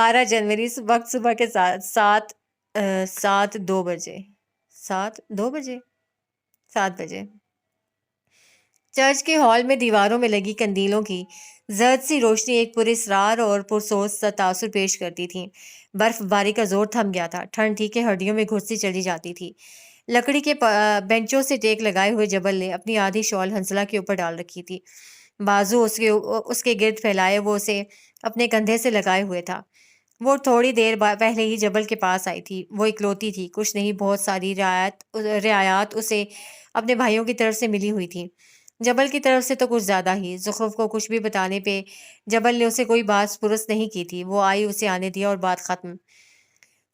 12 جنوری، وقت صبح کے 7:02 بجے 7:02 بجے 7 بجے چرچ کے ہال میں دیواروں میں لگی کندیلوں کی زرد سی روشنی ایک پراسرار اور پرسوز سا تاثر پیش کرتی تھی۔ برف باری کا زور تھم گیا تھا، ٹھنڈ تھی کہ ہڈیوں میں گھستی چلی جاتی تھی۔ لکڑی کے بینچوں سے ٹیک لگائے ہوئے جبل نے اپنی آدھی شال حنزلہ کے اوپر ڈال رکھی تھی، بازو اس کے گرد پھیلائے وہ اسے اپنے کندھے سے لگائے ہوئے تھا۔ وہ تھوڑی دیر پہلے ہی جبل کے پاس آئی تھی، وہ اکلوتی تھی، کچھ نہیں بہت ساری رعایات اسے اپنے بھائیوں کی طرف سے ملی ہوئی تھی، جبل کی طرف سے تو کچھ زیادہ ہی۔ زخرف کو کچھ بھی بتانے پہ جبل نے اسے کوئی بات پرس نہیں کی تھی، وہ آئی، اسے آنے دیا اور بات ختم۔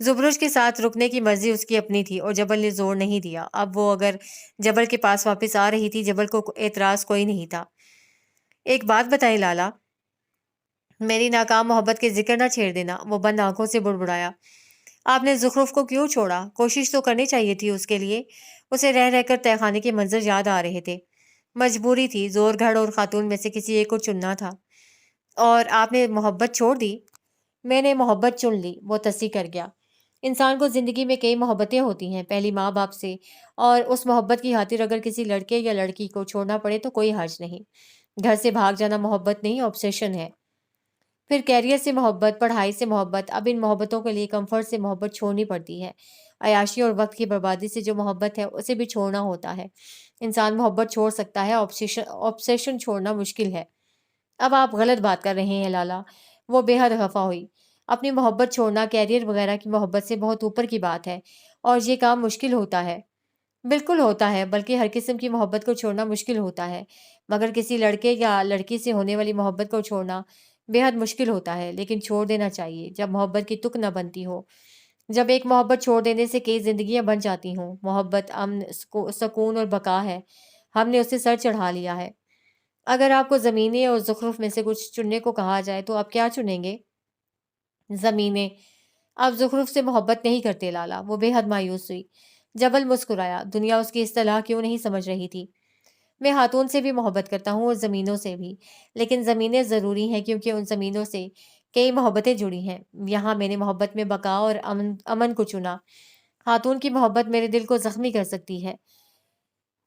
زبرج کے ساتھ رکنے کی مرضی اس کی اپنی تھی اور جبل نے زور نہیں دیا۔ اب وہ اگر جبل کے پاس واپس آ رہی تھی، جبل کو اعتراض کوئی نہیں تھا۔ ایک بات بتائیں لالا، میری ناکام محبت کے ذکر نہ چھیڑ دینا، وہ بند آنکھوں سے بڑبڑایا۔ آپ نے زخرف کو کیوں چھوڑا؟ کوشش تو کرنی چاہیے تھی اس کے لیے۔ اسے رہ رہ کر تہہ خانے کے منظر یاد آ رہے تھے۔ مجبوری تھی، زور گھڑ اور خاتون میں سے کسی ایک کو چننا تھا۔ اور آپ نے محبت چھوڑ دی؟ میں نے محبت چن لی، وہ تصحیح کر گیا۔ انسان کو زندگی میں کئی محبتیں ہوتی ہیں، پہلی ماں باپ سے، اور اس محبت کی خاطر اگر کسی لڑکے یا لڑکی کو چھوڑنا پڑے تو کوئی حرج نہیں۔ گھر سے بھاگ جانا محبت نہیں، آبسیشن ہے۔ پھر کیریئر سے محبت، پڑھائی سے محبت، اب ان محبتوں کے لیے کمفرٹ سے محبت چھوڑنی پڑتی ہے۔ عیاشی اور وقت کی بربادی سے جو محبت ہے اسے بھی چھوڑنا ہوتا ہے۔ انسان محبت چھوڑ سکتا ہے، آبسیشن چھوڑنا مشکل ہے۔ اب آپ غلط بات کر رہے ہیں لالا، وہ بے حد خفا ہوئی۔ اپنی محبت چھوڑنا کیریئر وغیرہ کی محبت سے بہت اوپر کی بات ہے، اور یہ کام مشکل ہوتا ہے۔ بالکل ہوتا ہے، بلکہ ہر قسم کی محبت کو چھوڑنا مشکل ہوتا ہے، مگر کسی لڑکے یا لڑکی سے ہونے والی محبت کو چھوڑنا بے حد مشکل ہوتا ہے، لیکن چھوڑ دینا چاہیے جب محبت کی تک نہ بنتی ہو۔ جب ایک محبت چھوڑ دینے سے کئی زندگیاں بن جاتی ہوں۔ محبت امن، سکون اور بقا ہے، ہم نے اسے سر چڑھا لیا ہے۔ اگر آپ کو زمینیں اور زخرف میں سے کچھ چننے کو کہا جائے تو آپ کیا چنیں گے؟ زمینیں۔ آپ زخرف سے محبت نہیں کرتے لالا، وہ بے حد مایوس ہوئی۔ جبل مسکرایا، دنیا اس کی اصطلاح کیوں نہیں سمجھ رہی تھی۔ میں خاتون سے بھی محبت کرتا ہوں اور زمینوں سے بھی، لیکن زمینیں ضروری ہیں کیونکہ ان زمینوں سے کئی محبتیں جڑی ہیں۔ یہاں میں نے محبت میں بقا اور امن کو چنا۔ خاتون کی محبت میرے دل کو زخمی کر سکتی ہے۔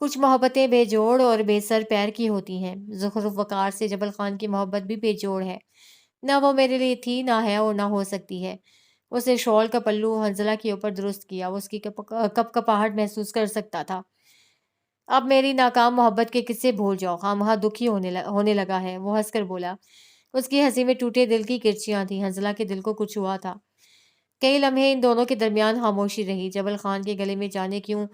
کچھ محبتیں بے جوڑ اور بے سر پیر کی ہوتی ہیں۔ زخرف وقار سے جبل خان کی محبت بھی بے جوڑ ہے، نہ وہ میرے لیے تھی، نہ ہے اور نہ ہو سکتی ہے۔ اسے شال کا پلو حنزلہ کے اوپر درست کیا، وہ اس کی کپ کپاہٹ محسوس کر سکتا تھا۔ اب میری ناکام محبت کے قصے بھول جاؤ، خواہ دکھی ہونے لگا ہے، وہ ہنس کر بولا۔ اس کی ہنسی میں ٹوٹے دل کی کرچیاں تھیں، حنزلہ کے دل کو کچھ ہوا تھا۔ کئی لمحے ان دونوں کے درمیان خاموشی رہی۔ جبل خان کے گلے میں جانے کیوں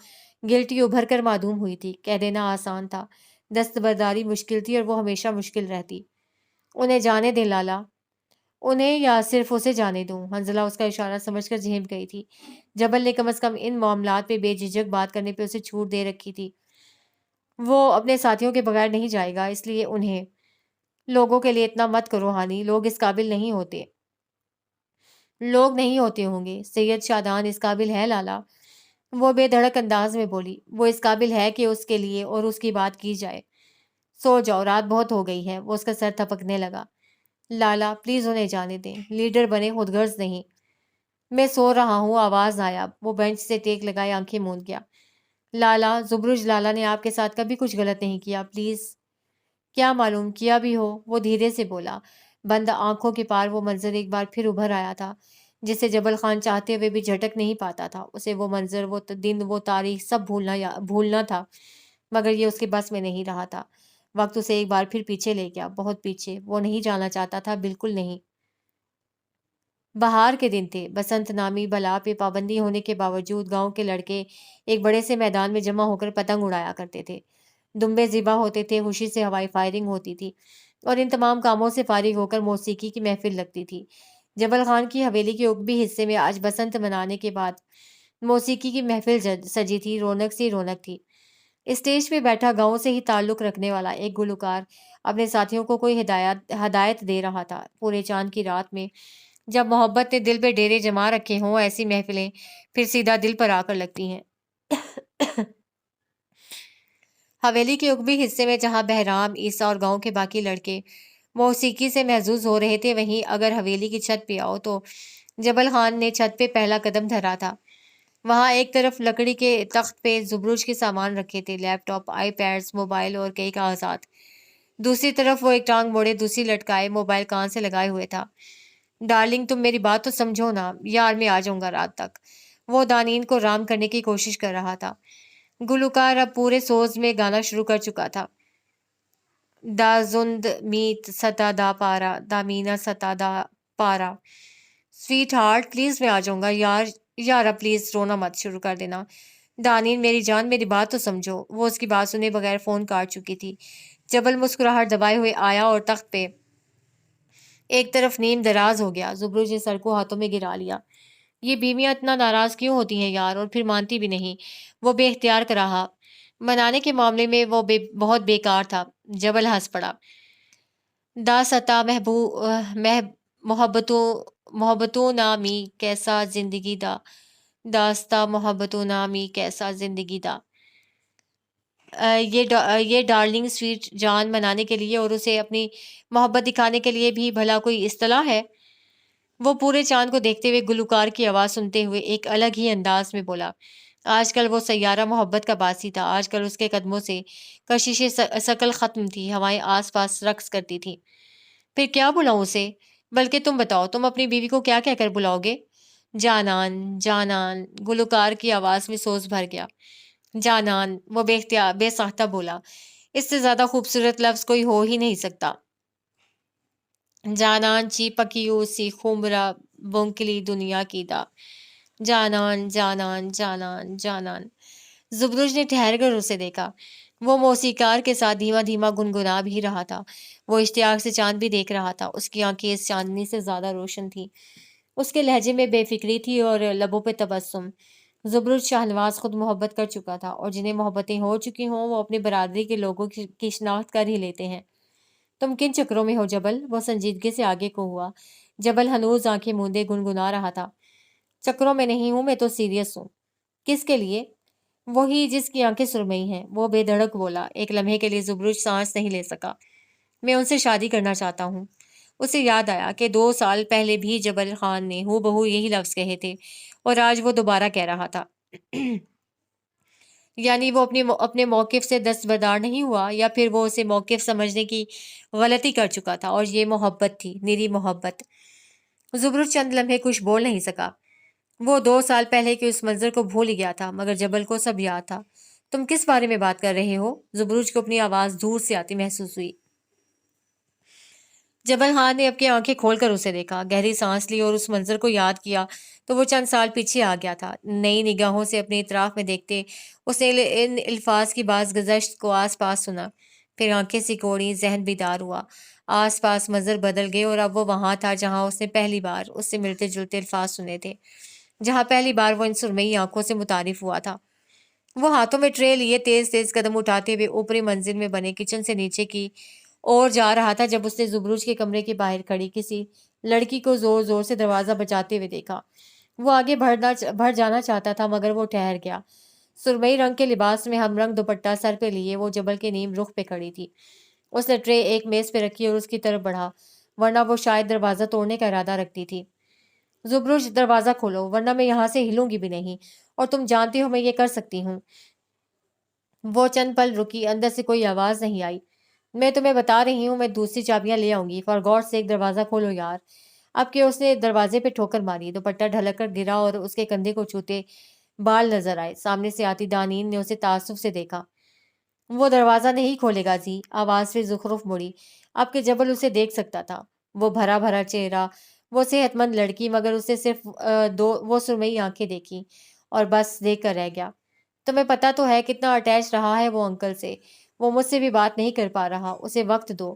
گلٹی ابھر کر معدوم ہوئی تھی۔ کہہ دینا آسان تھا، دستبرداری مشکل تھی، اور وہ ہمیشہ مشکل رہتی۔ انہیں جانے دیں لالا، انہیں یا صرف اسے جانے دوں؟ حنزلہ اس کا اشارہ سمجھ کر جھنپ گئی تھی۔ جبل نے کم از کم ان معاملات پہ بے جھجک بات کرنے پہ اسے چھوٹ دے رکھی تھی۔ وہ اپنے ساتھیوں کے بغیر نہیں جائے گا، اس لیے انہیں لوگوں کے لیے اتنا مت کرو ہانی، لوگ اس قابل نہیں ہوتے۔ لوگ نہیں ہوتے ہوں گے، سید شادان اس قابل ہے لالا، وہ بے دھڑک انداز میں بولی۔ وہ اس قابل ہے کہ اس کے لیے اور اس کی بات کی جائے۔ سو جاؤ، رات بہت ہو گئی ہے، وہ اس کا سر تھپکنے لگا۔ لالا پلیز انہیں جانے دیں، لیڈر بنے، خود غرض نہیں۔ میں سو رہا ہوں، آواز آیا۔ وہ بینچ سے ٹیک لگائے آنکھیں موند گیا۔ لالا، زبرج لالا نے آپ کے ساتھ کبھی کچھ غلط نہیں کیا، پلیز۔ کیا معلوم کیا بھی ہو، وہ دھیرے سے بولا۔ بند آنکھوں کے پار وہ منظر ایک بار پھر ابھر آیا تھا، جسے جبل خان چاہتے ہوئے بھی جھٹک نہیں پاتا تھا۔ اسے وہ منظر، وہ دن، وہ تاریخ سب بھولنا تھا، مگر یہ اس کے بس میں نہیں رہا تھا۔ وقت اسے ایک بار پھر پیچھے لے گیا، بہت پیچھے۔ وہ نہیں جانا چاہتا تھا، بالکل نہیں۔ بہار کے دن تھے، بسنت نامی بلا پہ پابندی ہونے کے باوجود گاؤں کے لڑکے ایک بڑے سے میدان میں جمع ہو کر پتنگ اڑایا کرتے تھے۔ دمبے ذبح ہوتے تھے، خوشی سے ہوائی فائرنگ ہوتی تھی، اور ان تمام کاموں سے فارغ ہو کر موسیقی کی محفل لگتی تھی۔ جبل خان کی حویلی کے عقبی حصے میں آج بسنت منانے کے بعد موسیقی کی محفل سجی تھی، رونق سی رونق تھی۔ اسٹیج پہ بیٹھا گاؤں سے ہی تعلق رکھنے والا ایک گلوکار اپنے ساتھیوں کو کوئی ہدایت دے رہا تھا۔ پورے چاند کی رات میں جب محبت نے دل پہ ڈیرے جما رکھے ہوں، ایسی محفلیں پھر سیدھا دل پر آ کر لگتی ہیں۔ حویلی کے عقبی حصے میں جہاں بہرام، عیسیٰ اور گاؤں کے باقی لڑکے موسیقی سے محظوظ ہو رہے تھے۔ وہیں اگر حویلی کی چھت پہ آؤ تو جبل خان نے چھت پہ پہلا قدم دھرا تھا۔ وہاں ایک طرف لکڑی کے تخت پہ زبروج کے سامان رکھے تھے، لیپ ٹاپ، آئی پیڈز، موبائل اور کئی کاغذات۔ دوسری طرف وہ ایک ٹانگ موڑے دوسری لٹکائے موبائل کان سے لگائے ہوئے تھا۔ ڈارلنگ تم میری بات تو سمجھو نا یار، میں آ جاؤں گا رات تک۔ وہ دانین کو رام کرنے کی کوشش کر رہا تھا۔ گلوکار اب پورے سوز میں گانا شروع کر چکا تھا۔ دا زند میت ستا دا پارا، دا مینا ستا دا پارا۔ سویٹ ہارٹ پلیز میں آ جاؤں گا یار، یارا پلیز رونا مت شروع کر دینا۔ دانین میری جان میری بات تو سمجھو۔ وہ اس کی بات سنے بغیر فون کاٹ چکی تھی۔ جبل مسکراہٹ دبائے ہوئے آیا اور تخت پہ ایک طرف نیم دراز ہو گیا۔ زبروج نے سر کو ہاتھوں میں گرا لیا۔ یہ بیویاں اتنا ناراض کیوں ہوتی ہیں یار، اور پھر مانتی بھی نہیں۔ وہ بے اختیار رہا۔ منانے کے معاملے میں وہ بہت بیکار تھا۔ جبل ہنس پڑا۔ دا ستا محبتوں نامی کیسا زندگی دا، داستا محبتوں نامی کیسا زندگی دا۔ یہ ڈارلنگ سویٹ جان منانے کے لیے اور اسے اپنی محبت دکھانے کے لیے بھی بھلا کوئی اصطلاح ہے؟ وہ پورے چاند کو دیکھتے ہوئے گلوکار کی آواز سنتے ہوئے ایک الگ ہی انداز میں بولا۔ آج کل وہ سیارہ محبت کا باسی تھا۔ آج کل اس کے قدموں سے کشش ثقل ختم تھی۔ ہوائیں آس پاس رقص کرتی تھیں۔ پھر کیا بلاؤں اسے؟ بلکہ تم بتاؤ، تم اپنی بیوی کو کیا کہہ کر بلاؤ گے؟ جانان، جانان، گلوکار کی آواز میں سوز بھر گیا۔ جانان، وہ بے ساختہ بولا۔ اس سے زیادہ خوبصورت لفظ کوئی ہو ہی نہیں سکتا۔ جانان چی پکیو سی خمرہ بونکلی دنیا کی دا۔ جانان، جانان، جانان، جانان۔ زبروج نے ٹھہر کر اسے دیکھا۔ وہ موسیقار کے ساتھ دھیما دھیما گنگنا بھی رہا تھا۔ وہ اشتیاق سے چاند بھی دیکھ رہا تھا۔ اس کی آنکھیں اس چاندنی سے زیادہ روشن تھیں۔ اس کے لہجے میں بے فکری تھی اور لبوں پہ تبسم۔ زبروج شاہنواز خود محبت کر چکا تھا، اور جنہیں محبتیں ہو چکی ہوں وہ اپنی برادری کے لوگوں کی شناخت کر ہی لیتے ہیں۔ تم کن چکروں میں ہو جبل؟ وہ سنجیدگی سے آگے کو ہوا۔ جبل ہنوز آنکھیں موندے گنگنا رہا تھا۔ چکروں میں نہیں ہوں، میں تو سیریس ہوں۔ کس کے لیے؟ وہی جس کی آنکھیں سرمئی ہیں، وہ بے دھڑک بولا۔ ایک لمحے کے لیے زبروج سانس نہیں لے سکا۔ میں ان سے شادی کرنا چاہتا ہوں۔ اسے یاد آیا کہ 2 سال پہلے بھی جبل خان نے ہو بہو یہی لفظ کہے تھے، اور آج وہ دوبارہ کہہ رہا تھا۔ یعنی وہ اپنے موقف سے دستبردار نہیں ہوا، یا پھر وہ اسے موقف سمجھنے کی غلطی کر چکا تھا، اور یہ محبت تھی، نری محبت۔ زبروج چند لمحے کچھ بول نہیں سکا۔ وہ 2 سال پہلے کے اس منظر کو بھول ہی گیا تھا، مگر جبل کو سب یاد تھا۔ تم کس بارے میں بات کر رہے ہو؟ زبروج کو اپنی آواز دور سے آتی محسوس ہوئی۔ جبل خان نے اپنی آنکھیں کھول کر اسے دیکھا، گہری سانس لی اور اس منظر کو یاد کیا تو وہ چند سال پیچھے آ گیا تھا۔ نئی نگاہوں سے اپنے اطراف میں دیکھتے اس نے ان الفاظ کی باز گزشت کو آس پاس سنا، پھر آنکھیں سکوڑی، ذہن بیدار ہوا۔ آس پاس منظر بدل گئے اور اب وہ وہاں تھا جہاں اس نے پہلی بار اس سے ملتے جلتے الفاظ سنے تھے، جہاں پہلی بار وہ ان سرمئی آنکھوں سے متعارف ہوا تھا۔ وہ ہاتھوں میں ٹرے لیے تیز تیز قدم اٹھاتے ہوئے اوپری منزل میں بنے کچن سے نیچے کی اور جا رہا تھا جب اس نے زبروج کے کمرے کے باہر کھڑی کسی لڑکی کو زور زور سے دروازہ بجاتے ہوئے دیکھا۔ وہ آگے بڑھ جانا چاہتا تھا مگر وہ ٹھہر گیا۔ سرمئی رنگ کے لباس میں ہم رنگ دوپٹہ سر پہ لیے وہ جبل کے نیم رخ پہ کھڑی تھی۔ اس نے ٹرے ایک میز پہ رکھی اور اس کی طرف بڑھا، ورنہ وہ شاید دروازہ توڑنے کا ارادہ رکھتی تھی۔ زبروج، دروازہ کھولو ورنہ میں یہاں سے ہلوں گی بھی نہیں، اور تم جانتی ہو میں یہ کر سکتی ہوں۔ وہ چند پل رکی، اندر سے کوئی آواز نہیں آئی۔ میں تمہیں بتا رہی ہوں، میں دوسری چابیاں لے آؤں گی، فار گاڈ سیک دروازہ کھولو یار۔ اب کہ اس نے دروازے پہ ٹھوکر ماری، دوپٹہ ڈھلک کر گرا اور اس کے کندھے کو چھوتے بال نظر آئے۔ سامنے سے آتی دانین نے اسے تعصب سے دیکھا۔ وہ دروازہ نہیں کھولے گا جی، آواز پہ زخرف مڑی۔ اب کہ جبل اسے دیکھ سکتا تھا، وہ بھرا بھرا چہرہ، وہ صحت مند لڑکی، مگر اسے صرف وہ سرمئی آنکھیں دیکھی اور بس دیکھ کر رہ گیا۔ تمہیں پتا تو ہے کتنا اٹیچ رہا ہے وہ انکل سے، وہ مجھ سے بھی بات نہیں کر پا رہا، اسے وقت دو۔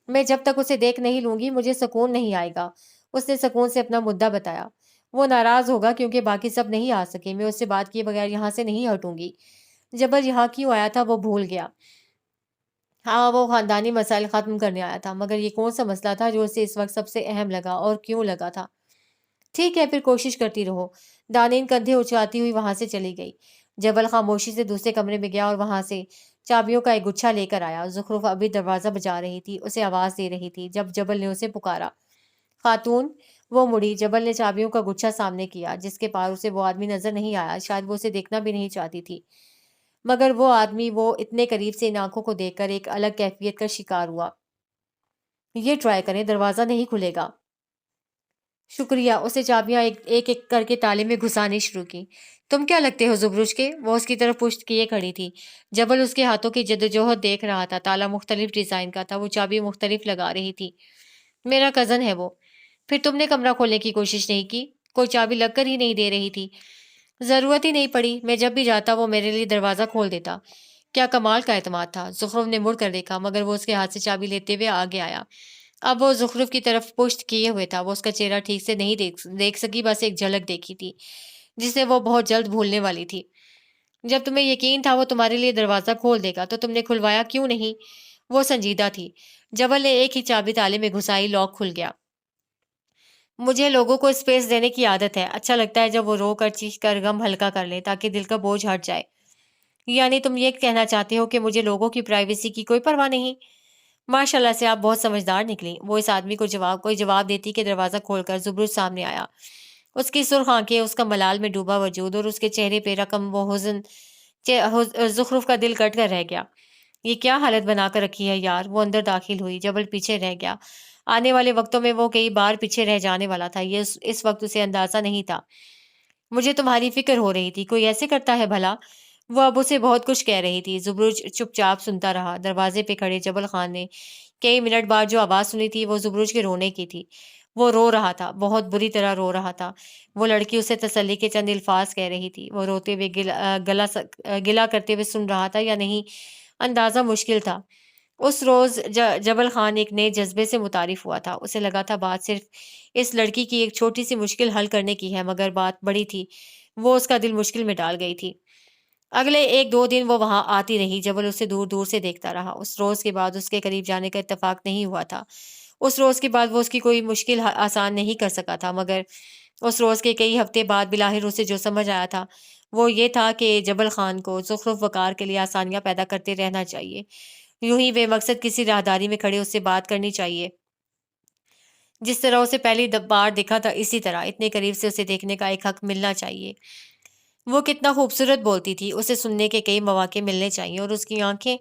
میں جب تک اسے دیکھ نہیں لوں گی مجھے سکون نہیں آئے گا۔ اس نے سکون سے اپنا مدعا بتایا۔ وہ ناراض ہوگا کیونکہ باقی سب نہیں آ سکے، میں اس سے بات کیے بغیر یہاں سے نہیں ہٹوں گی۔ جبل یہاں کیوں آیا تھا وہ بھول گیا۔ ہاں، وہ خاندانی مسائل ختم کرنے آیا تھا، مگر یہ کون سا مسئلہ تھا جو اسے اس وقت سب سے اہم لگا، اور کیوں لگا تھا؟ ٹھیک ہے، پھر کوشش کرتی رہو۔ دانین کندھے اچھاتی ہوئی وہاں سے چلی گئی۔ جبل خاموشی سے دوسرے کمرے میں گیا اور وہاں سے چابیوں کا ایک گچھا لے کر آیا۔ زخرف ابھی دروازہ بجا رہی تھی، اسے آواز دے رہی تھی جب جبل نے اسے پکارا۔ خاتون! وہ مڑی۔ جبل نے چابیوں کا گچھا سامنے کیا، جس کے پار اسے وہ آدمی نظر نہیں آیا۔ شاید وہ اسے دیکھنا بھی نہیں چاہتی تھی، مگر وہ آدمی وہ اتنے قریب سے ان آنکھوں کو دیکھ کر ایک الگ کیفیت کا شکار ہوا۔ یہ ٹرائی کریں، دروازہ نہیں کھلے گا۔ شکریہ۔ اسے چابیاں ایک ایک کر کے تالے میں گھسانی شروع کی۔ تم کیا لگتے ہو زبرج کے؟ وہ اس کی طرف پشت کیے کھڑی تھی۔ جبل اس کے ہاتھوں کی جدوجہد دیکھ رہا تھا۔ تالا مختلف ڈیزائن کا تھا، وہ چابی مختلف لگا رہی تھی۔ میرا کزن ہے وہ۔ پھر تم نے کمرہ کھولنے کی کوشش نہیں کی؟ کوئی چابی لگ کر ہی نہیں دے رہی تھی۔ ضرورت ہی نہیں پڑی، میں جب بھی جاتا وہ میرے لیے دروازہ کھول دیتا۔ کیا کمال کا اعتماد تھا۔ زخرف نے مڑ کر دیکھا، مگر وہ اس کے ہاتھ سے چابی لیتے ہوئے آگے آیا۔ اب وہ زخرف کی طرف پشت کیے ہوئے تھا۔ وہ اس کا چہرہ ٹھیک سے نہیں دیکھ سکی، بس ایک جھلک دیکھی تھی جسے وہ بہت جلد بھولنے والی تھی۔ جب تمہیں یقین تھا وہ تمہارے لیے دروازہ کھول دے گا تو تم نے کھلوایا کیوں نہیں؟ وہ سنجیدہ تھی۔ جبل نے ایک ہی چابی تالے میں گھسائی، لاک کھل گیا۔ مجھے لوگوں کو اسپیس دینے کی عادت ہے۔ اچھا لگتا ہے جب وہ رو کر چیخ کر غم ہلکا کر لیں تاکہ دل کا بوجھ ہٹ جائے۔ یعنی تم یہ کہنا چاہتے ہو کہ مجھے لوگوں کی پرائیویسی کی کوئی پرواہ نہیں؟ ماشاء اللہ سے آپ بہت سمجھدار نکلی۔ وہ اس آدمی کو کوئی جواب دیتی کہ دروازہ کھول کر زبرج سامنے آیا۔ اس کی سرخ آنکھیں، اس کا ملال میں ڈوبا وجود اور اس کے چہرے پہ رقم و حزن، زخرف کا دل کٹ کر رہ گیا۔ یہ کیا حالت بنا کر رکھی ہے یار۔ وہ اندر داخل ہوئی۔ جبل پیچھے رہ گیا۔ آنے والے وقتوں میں وہ کئی بار پیچھے رہ جانے والا تھا، یہ اس وقت اسے اندازہ نہیں تھا۔ مجھے تمہاری فکر ہو رہی تھی، کوئی ایسے کرتا ہے بھلا؟ وہ اب اسے بہت کچھ کہہ رہی تھی۔ زبرج چپ چاپ سنتا رہا۔ دروازے پہ کھڑے جبل خان نے کئی منٹ بعد جو آواز سنی تھی وہ زبرج کے رونے کی تھی۔ وہ رو رہا تھا، بہت بری طرح رو رہا تھا۔ وہ لڑکی اسے تسلی کے چند الفاظ کہہ رہی تھی۔ وہ روتے ہوئے گلا کرتے ہوئے سن رہا تھا یا نہیں، اندازہ مشکل تھا۔ اس روز جبل خان ایک نئے جذبے سے متعارف ہوا تھا۔ اسے لگا تھا بات صرف اس لڑکی کی ایک چھوٹی سی مشکل حل کرنے کی ہے، مگر بات بڑی تھی۔ وہ اس کا دل مشکل میں ڈال گئی تھی۔ اگلے ایک دو دن وہ وہاں آتی رہی۔ جبل اسے دور دور سے دیکھتا رہا۔ اس روز کے بعد اس کے قریب جانے کا اتفاق نہیں ہوا تھا۔ اس روز کے بعد وہ اس کی کوئی مشکل آسان نہیں کر سکا تھا، مگر اس روز کے کئی ہفتے بعد بلاخر اسے جو سمجھ آیا تھا وہ یہ تھا کہ جبل خان کو زخرف وقار کے لیے آسانیاں پیدا کرتے رہنا چاہیے۔ یوں ہی بے مقصد کسی راہداری میں کھڑے اس سے بات کرنی چاہیے، جس طرح اسے پہلی بار دیکھا تھا اسی طرح اتنے قریب سے اسے دیکھنے کا ایک حق ملنا چاہیے۔ وہ کتنا خوبصورت بولتی تھی، اسے سننے کے کئی مواقع ملنے چاہیے، اور اس کی آنکھیں،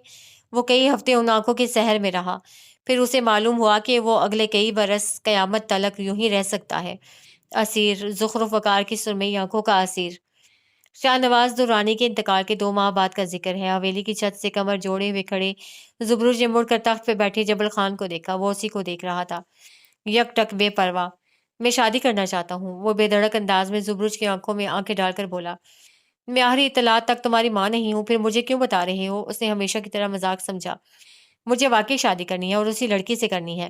وہ کئی ہفتے ان آنکھوں کے سحر میں رہا۔ پھر اسے معلوم ہوا کہ وہ اگلے کئی برس قیامت تلک یوں ہی رہ سکتا ہے۔ اسیر، زخرف وقار کی سرمئی آنکھوں کا اسیر۔ شاہ نواز درانی کے انتقال کے 2 ماہ بعد کا ذکر ہے۔ حویلی کی چھت سے کمر جوڑے ہوئے کھڑے زبرج نے مڑ کر تخت پہ بیٹھے جبل خان کو دیکھا۔ وہ اسی کو دیکھ رہا تھا، یک ٹک بے پرواہ۔ میں شادی کرنا چاہتا ہوں، وہ بے دھڑک انداز میں زبرج کی آنکھوں میں آنکھیں ڈال کر بولا۔ میں آخری اطلاعات تک تمہاری ماں نہیں ہوں، پھر مجھے کیوں بتا رہے ہو؟ اس نے ہمیشہ کی طرح مذاق سمجھا۔ مجھے واقعی شادی کرنی ہے اور اسی لڑکی سے کرنی ہے۔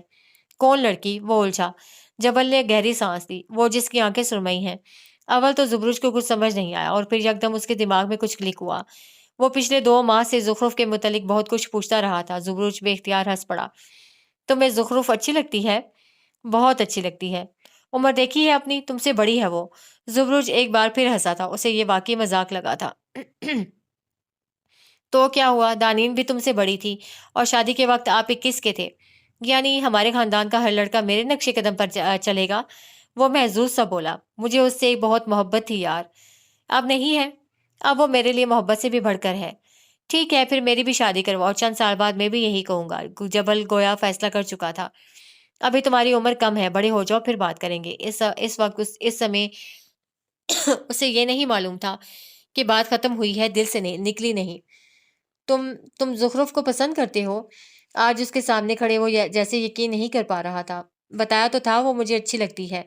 کون لڑکی؟ وہ الجھا۔ جبل نے گہری سانس لی۔ وہ جس کی آنکھیں سرمئی ہیں۔ اول تو زبرج کو کچھ سمجھ نہیں آیا، اور پھر یکدم اس کے دماغ میں کچھ کلک ہوا۔ وہ پچھلے 2 ماہ سے زخرف کے متعلق بہت کچھ پوچھتا رہا تھا۔ زبرج بے اختیار ہنس پڑا۔ تمہیں زخرف اچھی لگتی ہے؟ بہت اچھی لگتی ہے۔ عمر دیکھی ہے اپنی، تم سے بڑی ہے وہ۔ زبرج ایک بار پھر ہنسا تھا، اسے یہ واقعی مذاق لگا تھا۔ تو کیا ہوا، دانین بھی تم سے بڑی تھی، اور شادی کے وقت آپ 21 کے تھے۔ یعنی ہمارے خاندان کا ہر لڑکا میرے نقش قدم پر چلے گا؟ وہ محظوظ سا بولا۔ مجھے اس سے بہت محبت تھی یار۔ اب نہیں ہے؟ اب وہ میرے لیے محبت سے بھی بڑھ کر ہے۔ ٹھیک ہے، پھر میری بھی شادی کرواؤ، چند سال بعد میں بھی یہی کہوں گا۔ جبل گویا فیصلہ کر چکا تھا۔ ابھی تمہاری عمر کم ہے، بڑے ہو جاؤ پھر بات کریں گے۔ اس وقت اس سمے اسے یہ نہیں معلوم تھا کہ بات ختم ہوئی ہے، دل سے نکلی نہیں۔ تم زخرف کو پسند کرتے ہو؟ آج اس کے سامنے کھڑے وہ جیسے یقین نہیں کر پا رہا تھا۔ بتایا تو تھا وہ مجھے اچھی لگتی ہے۔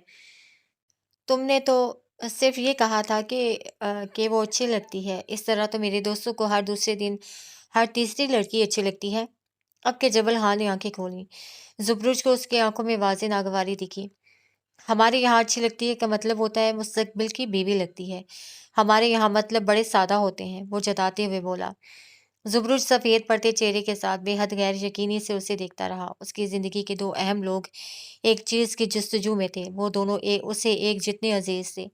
تم نے تو صرف یہ کہا تھا کہ وہ اچھی لگتی ہے۔ اس طرح تو میرے دوستوں کو ہر دوسرے دن ہر تیسری لڑکی اچھی لگتی ہے۔ اب کے جبل خان نے آنکھیں کھولیں۔ زبرج کو اس کی آنکھوں میں واضح ناگواری دکھی۔ ہمارے یہاں اچھی لگتی ہے کا مطلب ہوتا ہے مستقبل کی بیوی لگتی ہے۔ ہمارے یہاں مطلب بڑے سادہ ہوتے ہیں، وہ جتاتے ہوئے بولا۔ زبرج سفید پڑتے چہرے کے ساتھ بے حد غیر یقینی سے اسے دیکھتا رہا۔ اس کی زندگی کے 2 اہم لوگ ایک چیز کی جستجو میں تھے، وہ دونوں اسے ایک جتنے عزیز تھے۔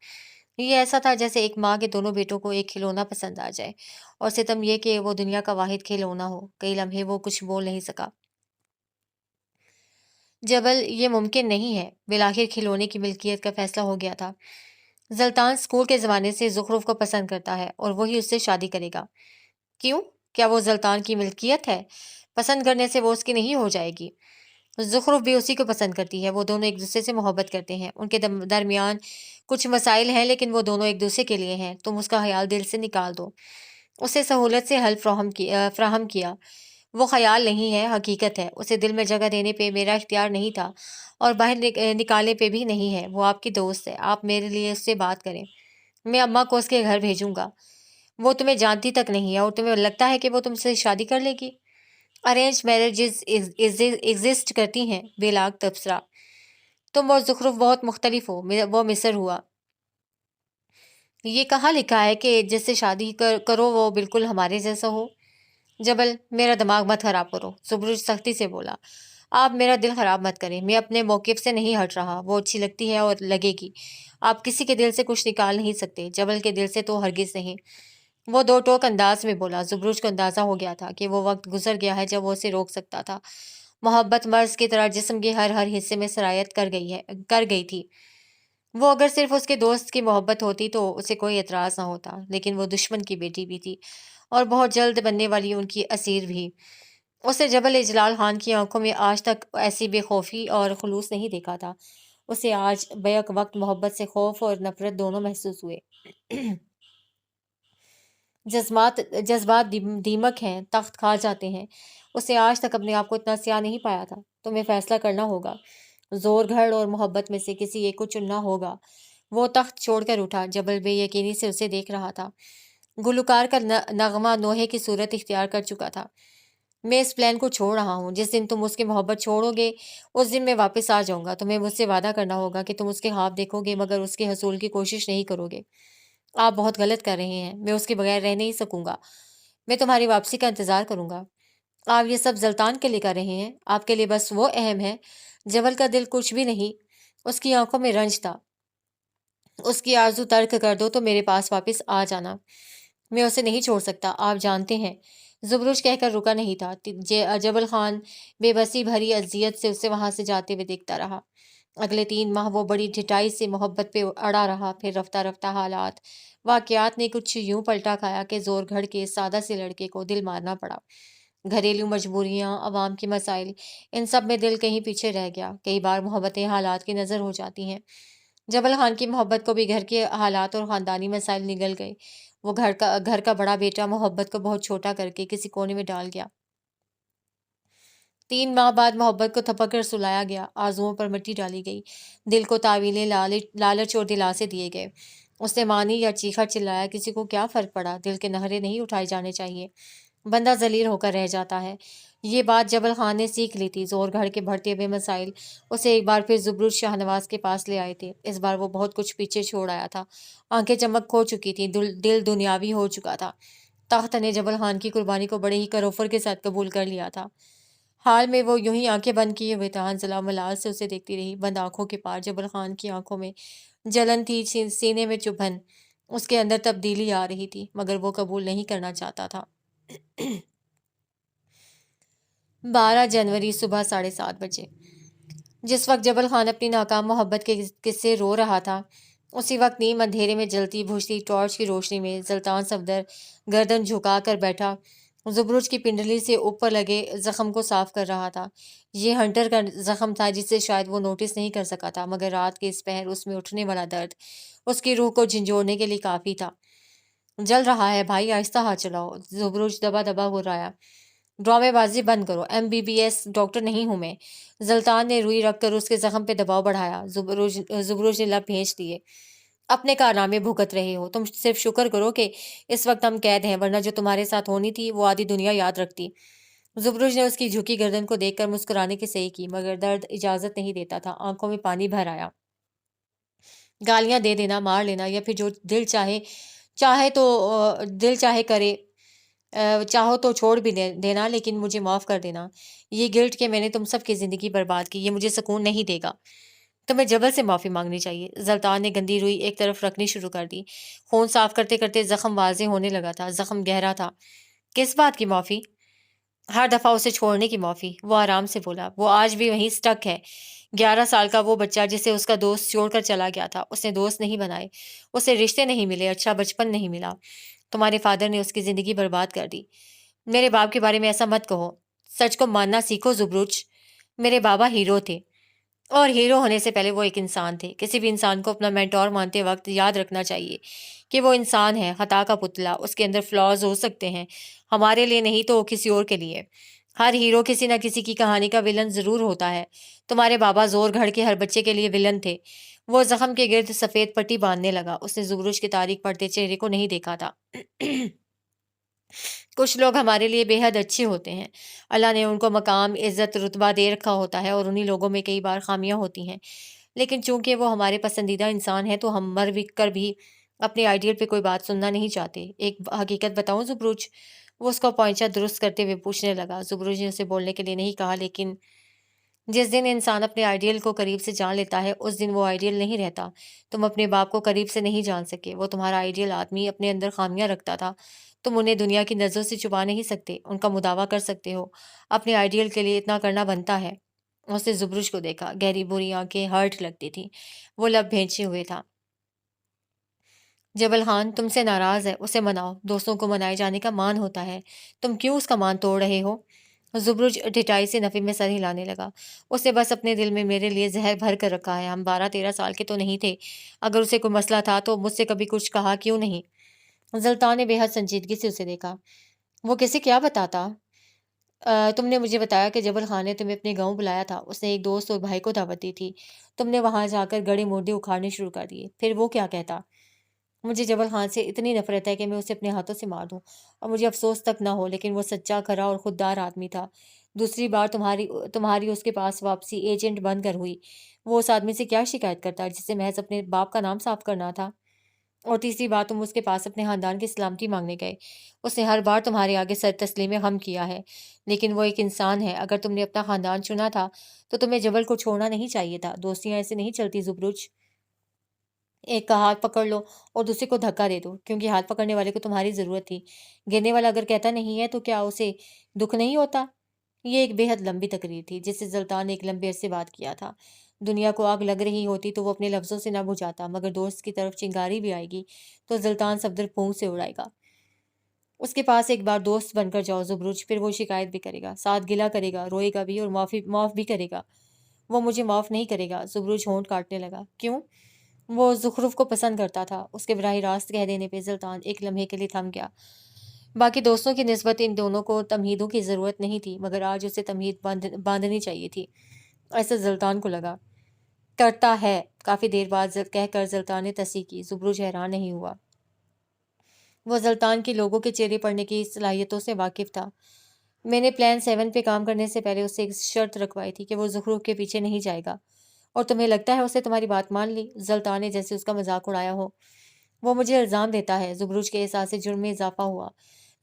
یہ ایسا تھا جیسے ایک ماں کے دونوں بیٹوں کو ایک کھلونا پسند آ جائے، اور ستم یہ کہ وہ دنیا کا واحد کھلونا ہو۔ کئی لمحے وہ کچھ بول نہیں سکا۔ جبل، یہ ممکن نہیں ہے۔ بالآخر کھلونے کی ملکیت کا فیصلہ ہو گیا تھا۔ زلطان اسکول کے زمانے سے زخرف کو پسند کرتا ہے اور وہی اس سے شادی کرے گا۔ کیوں؟ کیا وہ زلطان کی ملکیت ہے؟ پسند کرنے سے وہ اس کی نہیں ہو جائے گی۔ زخرف بھی اسی کو پسند کرتی ہے۔ وہ دونوں ایک دوسرے سے محبت کرتے ہیں۔ ان کے درمیان کچھ مسائل ہیں، لیکن وہ دونوں ایک دوسرے کے لیے ہیں۔ تم اس کا خیال دل سے نکال دو۔ اسے سہولت سے حل فراہم کیا۔ وہ خیال نہیں ہے، حقیقت ہے۔ اسے دل میں جگہ دینے پہ میرا اختیار نہیں تھا، اور باہر نکالنے پہ بھی نہیں ہے۔ وہ آپ کی دوست ہے۔ آپ میرے لیے اس سے بات کریں۔ میں اماں کو اس کے گھر بھیجوں گا۔ وہ تمہیں جانتی تک نہیں ہے، اور تمہیں لگتا ہے کہ وہ تم سے شادی کر لے گی؟ ارینج میرجز ایگزسٹ کرتی ہیں، بے لاگ تبصرہ۔ تم اور زخرف بہت مختلف ہو۔ وہ مصر ہوا۔ یہ کہاں لکھا ہے کہ جس سے شادی کرو وہ بالکل ہمارے جیسا ہو؟ جبل، میرا دماغ مت خراب کرو، زبرج سختی سے بولا۔ آپ میرا دل خراب مت کریں۔ میں اپنے موقف سے نہیں ہٹ رہا۔ وہ اچھی لگتی ہے اور لگے گی۔ آپ کسی کے دل سے کچھ نکال نہیں سکتے، جبل کے دل سے تو ہرگز نہیں۔ وہ دو ٹوک انداز میں بولا۔ زبرج کو اندازہ ہو گیا تھا کہ وہ وقت گزر گیا ہے جب وہ اسے روک سکتا تھا۔ محبت مرض کی طرح جسم کے ہر حصے میں سرایت کر گئی تھی۔ وہ اگر صرف اس کے دوست کی محبت ہوتی تو اسے کوئی اعتراض نہ ہوتا، لیکن وہ دشمن کی بیٹی بھی تھی، اور بہت جلد بننے والی ان کی اسیر بھی۔ اسے جبل اجلال خان کی آنکھوں میں آج تک ایسی بے خوفی اور خلوص نہیں دیکھا تھا۔ اسے آج بیک وقت محبت سے خوف اور نفرت دونوں محسوس ہوئے۔ جذبات دیمک ہیں، تخت کھا جاتے ہیں۔ اسے آج تک اپنے آپ کو اتنا سیاہ نہیں پایا تھا۔ تمہیں فیصلہ کرنا ہوگا۔ زور گھر اور محبت میں سے کسی ایک کو چننا ہوگا۔ وہ تخت چھوڑ کر اٹھا۔ جبل بے یقینی سے اسے دیکھ رہا تھا۔ گلوکار کا نغمہ نوحے کی صورت اختیار کر چکا تھا۔ میں اس پلان کو چھوڑ رہا ہوں۔ جس دن تم اس کی محبت چھوڑو گے، اس دن میں واپس آ جاؤں گا۔ تمہیں مجھ سے وعدہ کرنا ہوگا کہ تم اس کے خواب دیکھو گے، مگر اس کے حصول کی کوشش نہیں کرو گے۔ آپ بہت غلط کر رہے ہیں۔ میں اس کے بغیر رہ نہیں سکوں گا۔ میں تمہاری واپسی کا انتظار کروں گا۔ آپ یہ سب زلطان کے لیے کر رہے ہیں۔ آپ کے لیے بس وہ اہم ہے۔ جبل کا دل کچھ بھی نہیں۔ اس کی آنکھوں میں رنج تھا۔ اس کی آرزو ترک کر دو تو میرے پاس واپس آ جانا۔ میں اسے نہیں چھوڑ سکتا، آپ جانتے ہیں۔ زبرج کہہ کر رکا نہیں تھا۔ جبل خان بے بسی بھری اذیت سے اسے وہاں سے جاتے ہوئے دیکھتا رہا۔ اگلے 3 ماہ وہ بڑی ڈھٹائی سے محبت پہ اڑا رہا۔ پھر رفتہ رفتہ حالات، واقعات نے کچھ یوں پلٹا کھایا کہ زور گھڑ کے سادہ سے لڑکے کو دل مارنا پڑا۔ گھریلو مجبوریاں، عوام کے مسائل، ان سب میں دل کہیں پیچھے رہ گیا۔ کئی بار محبتیں حالات کی نظر ہو جاتی ہیں۔ جبل خان کی محبت کو بھی گھر کے حالات اور خاندانی مسائل نگل گئے۔ وہ گھر کا بڑا بیٹا محبت کو بہت چھوٹا کر کے کسی کونے میں ڈال گیا۔ 3 ماہ بعد محبت کو تھپک کر سلایا گیا، آرزوؤں پر مٹی ڈالی گئی، دل کو تعویلیں، لالچ اور دلاسے دیے گئے۔ اس نے مانی یا چیخا چلایا، کسی کو کیا فرق پڑا؟ دل کے نہرے نہیں اٹھائے جانے چاہیے، بندہ ذلیل ہو کر رہ جاتا ہے۔ یہ بات جبل خان نے سیکھ لی تھی۔ زور گھڑ کے بڑھتے ہوئے مسائل اسے ایک بار پھر زبرج شاہ نواز کے پاس لے آئے تھے۔ اس بار وہ بہت کچھ پیچھے چھوڑ آیا تھا۔ آنکھیں چمک کھو چکی تھیں، دل دنیاوی ہو چکا تھا۔ تخت نے جبل خان کی قربانی کو بڑے ہی کروفر کے ساتھ قبول کر لیا تھا۔ حال میں وہ یوں ہی آنکھیں بند کیے ہوئے تھا، حنظلہ ملال سے اسے دیکھتی رہی۔ بند آنکھوں کے پار جبل خان کی آنکھوں میں جلن تھی، سینے میں چبھن۔ اس کے اندر تبدیلی آ رہی تھی، مگر وہ قبول نہیں کرنا چاہتا تھا۔ 12 جنوری صبح 7:30 بجے۔ جس وقت جبل خان اپنی ناکام محبت کے قصے رو رہا تھا، اسی وقت نیم اندھیرے میں جلتی بجھتی ٹارچ کی روشنی میں زلطان صفدر گردن جھکا کر بیٹھا زبرج کی پنڈلی سے اوپر لگے زخم کو صاف کر رہا تھا۔ یہ ہنٹر کا زخم تھا جسے شاید وہ نوٹس نہیں کر سکا تھا، مگر رات کے اس پہر اس میں اٹھنے والا درد اس کی روح کو جھنجھوڑنے کے لیے کافی تھا۔ جل رہا ہے بھائی، آہستہ ہاتھ چلاؤ، زبرج دبا دبا ہو رہا۔ ڈرامے بازی بند کرو، MBBS ڈاکٹر نہیں ہوں میں۔ زلطان نے روئی رکھ کر اس کے زخم پہ دباؤ بڑھایا۔ زبرج نے لب بھیج دیے۔ اپنے کارنامے بھگت رہے ہو، تم صرف شکر کرو کہ اس وقت ہم قید ہیں، ورنہ جو تمہارے ساتھ ہونی تھی وہ آدھی دنیا یاد رکھتی۔ زبرج نے اس کی جھکی گردن کو دیکھ کر مسکرانے کی صحیح کی، مگر درد اجازت نہیں دیتا تھا۔ آنکھوں میں پانی بھر آیا۔ گالیاں دے دینا، مار لینا، یا پھر جو دل چاہے کرے، چاہو تو چھوڑ بھی دینا، لیکن مجھے معاف کر دینا۔ یہ گلٹ کہ میں نے تم سب کی زندگی برباد کی، یہ مجھے سکون نہیں دے گا۔ تمہیں جبل سے معافی مانگنی چاہیے۔ زلطان نے گندی روئی ایک طرف رکھنی شروع کر دی۔ خون صاف کرتے کرتے زخم واضح ہونے لگا تھا۔ زخم گہرا تھا۔ کس بات کی معافی؟ ہر دفعہ اسے چھوڑنے کی معافی۔ وہ آرام سے بولا۔ وہ آج بھی وہیں سٹک ہے۔ 11 سال کا وہ بچہ جسے اس کا دوست چھوڑ کر چلا گیا تھا، اس نے دوست نہیں بنائے، اسے رشتے نہیں ملے، اچھا بچپن نہیں ملا۔ تمہارے فادر نے اس کی زندگی برباد کر دی۔ میرے باپ کے بارے میں ایسا مت کہو۔ سچ کو ماننا سیکھو زبرج۔ میرے بابا ہیرو تھے، اور ہیرو ہونے سے پہلے وہ ایک انسان تھے۔ کسی بھی انسان کو اپنا مینٹور مانتے وقت یاد رکھنا چاہیے کہ وہ انسان ہے، خطا کا پتلا، اس کے اندر فلاز ہو سکتے ہیں، ہمارے لیے نہیں تو کسی اور کے لیے۔ ہر ہیرو کسی نہ کسی کی کہانی کا ولن ضرور ہوتا ہے۔ تمہارے بابا زور گھڑ کے ہر بچے کے لیے ولن تھے۔ وہ زخم کے گرد سفید پٹی باندھنے لگا۔ اس نے زبرج کے تاریک پڑتے چہرے کو نہیں دیکھا تھا۔ کچھ لوگ ہمارے لیے بے حد اچھے ہوتے ہیں۔ اللہ نے ان کو مقام، عزت، رتبہ دے رکھا ہوتا ہے، اور انہی لوگوں میں کئی بار خامیاں ہوتی ہیں۔ لیکن چونکہ وہ ہمارے پسندیدہ انسان ہیں تو ہم مر کر بھی اپنے آئیڈیل پہ کوئی بات سننا نہیں چاہتے۔ ایک حقیقت بتاؤں زبرج؟ وہ اس کا پوائنچا درست کرتے ہوئے پوچھنے لگا۔ زبرج نے اسے بولنے کے لیے نہیں کہا، لیکن جس دن انسان اپنے آئیڈیل کو قریب سے جان لیتا ہے اس دن وہ آئیڈیل نہیں رہتا۔ تم اپنے باپ کو قریب سے نہیں جان سکے۔ وہ تمہارا آئیڈیل آدمی اپنے اندر خامیاں رکھتا تھا۔ تم انہیں دنیا کی نظروں سے چھپا نہیں سکتے، ان کا مداوع کر سکتے ہو۔ اپنے آئیڈیل کے لیے اتنا کرنا بنتا ہے۔ اس نے زبرج کو دیکھا۔ گہری بری آنکھیں ہرٹ لگتی تھیں۔ وہ لب بھینچے ہوئے تھا۔ جبل خان تم سے ناراض ہے، اسے مناؤ۔ دوستوں کو منائے جانے کا مان ہوتا ہے۔ تم کیوں اس کا مان توڑ رہے ہو؟ زبرج ڈٹائی سے نفی میں سر ہلانے لگا۔ اس نے بس اپنے دل میں میرے لیے زہر بھر کر رکھا ہے۔ ہم 12-13 سال کے تو نہیں تھے۔ اگر اسے کوئی مسئلہ تھا تو مجھ سے کبھی کچھ کہا کیوں نہیں؟ زلطان نے بے حد سنجیدگی سے اسے دیکھا۔ وہ کسے کیا بتاتا؟ تم نے مجھے بتایا کہ جبل خان نے تمہیں اپنے گاؤں بلایا تھا۔ اس نے ایک دوست اور بھائی کو دعوت دی تھی۔ تم نے وہاں جا کر گڑے مردے اکھاڑنے شروع کر دیے۔ پھر وہ کیا کہتا؟ مجھے جبل خان سے اتنی نفرت ہے کہ میں اسے اپنے ہاتھوں سے مار دوں اور مجھے افسوس تک نہ ہو، لیکن وہ سچا، کھرا اور خوددار آدمی تھا۔ دوسری بار تمہاری اس کے پاس واپسی ایجنٹ بن کر ہوئی۔ وہ اس آدمی سے کیا شکایت کرتا جسے محض اپنے باپ کا نام صاف کرنا تھا؟ اور تیسری بار تم اس کے پاس اپنے خاندان کی سلامتی مانگنے گئے۔ اس نے ہر بار تمہارے آگے سر تسلیم غم کیا ہے، لیکن وہ ایک انسان ہے۔ اگر تم نے اپنا خاندان چنا تھا تو تمہیں جبل کو چھوڑنا نہیں چاہیے تھا۔ دوستیاں ایسے نہیں چلتی زبرج۔ ایک کا ہاتھ پکڑ لو اور دوسرے کو دھکا دے دو، کیونکہ ہاتھ پکڑنے والے کو تمہاری ضرورت تھی۔ گرنے والا اگر کہتا نہیں ہے تو کیا اسے دکھ نہیں ہوتا؟ یہ ایک بے حد لمبی تقریر تھی جس سے زلطان نے ایک لمبے عرصے بات کیا تھا۔ دنیا کو آگ لگ رہی ہوتی تو وہ اپنے لفظوں سے نہ بجھاتا، مگر دوست کی طرف چنگاری بھی آئے گی تو زلطان صفدر پھونک سے اڑائے گا۔ اس کے پاس ایک بار دوست بن کر جاؤ زبرج، پھر وہ شکایت بھی کرے گا، ساتھ گلہ کرے گا، روئے گا بھی اور معاف بھی کرے گا۔ وہ مجھے معاف نہیں کرے گا۔ زبرج ہونٹ کاٹنے لگا۔ کیوں؟ وہ زخرف کو پسند کرتا تھا۔ اس کے براہ راست کہہ دینے پہ زلطان ایک لمحے کے لیے تھم گیا۔ باقی دوستوں کی نسبت ان دونوں کو تمہیدوں کی ضرورت نہیں تھی، مگر آج اسے تمہید باندھنی چاہیے تھی، ایسا زلطان کو لگا۔ کرتا ہے، کافی دیر بعد کہہ کر زلطان نے تصحیح کی۔ زبرج حیران نہیں ہوا۔ وہ زلطان کی لوگوں کے چہرے پڑھنے کی صلاحیتوں سے واقف تھا۔ میں نے پلان 7 پہ کام کرنے سے پہلے اس سے ایک شرط رکھوائی تھی کہ وہ زخرف کے پیچھے نہیں جائے گا، اور تمہیں لگتا ہے اسے تمہاری بات مان لی؟ زلطان نے جیسے اس کا مذاق اڑایا ہو۔ وہ مجھے الزام دیتا ہے۔ زبرج کے احساس جرم میں اضافہ ہوا۔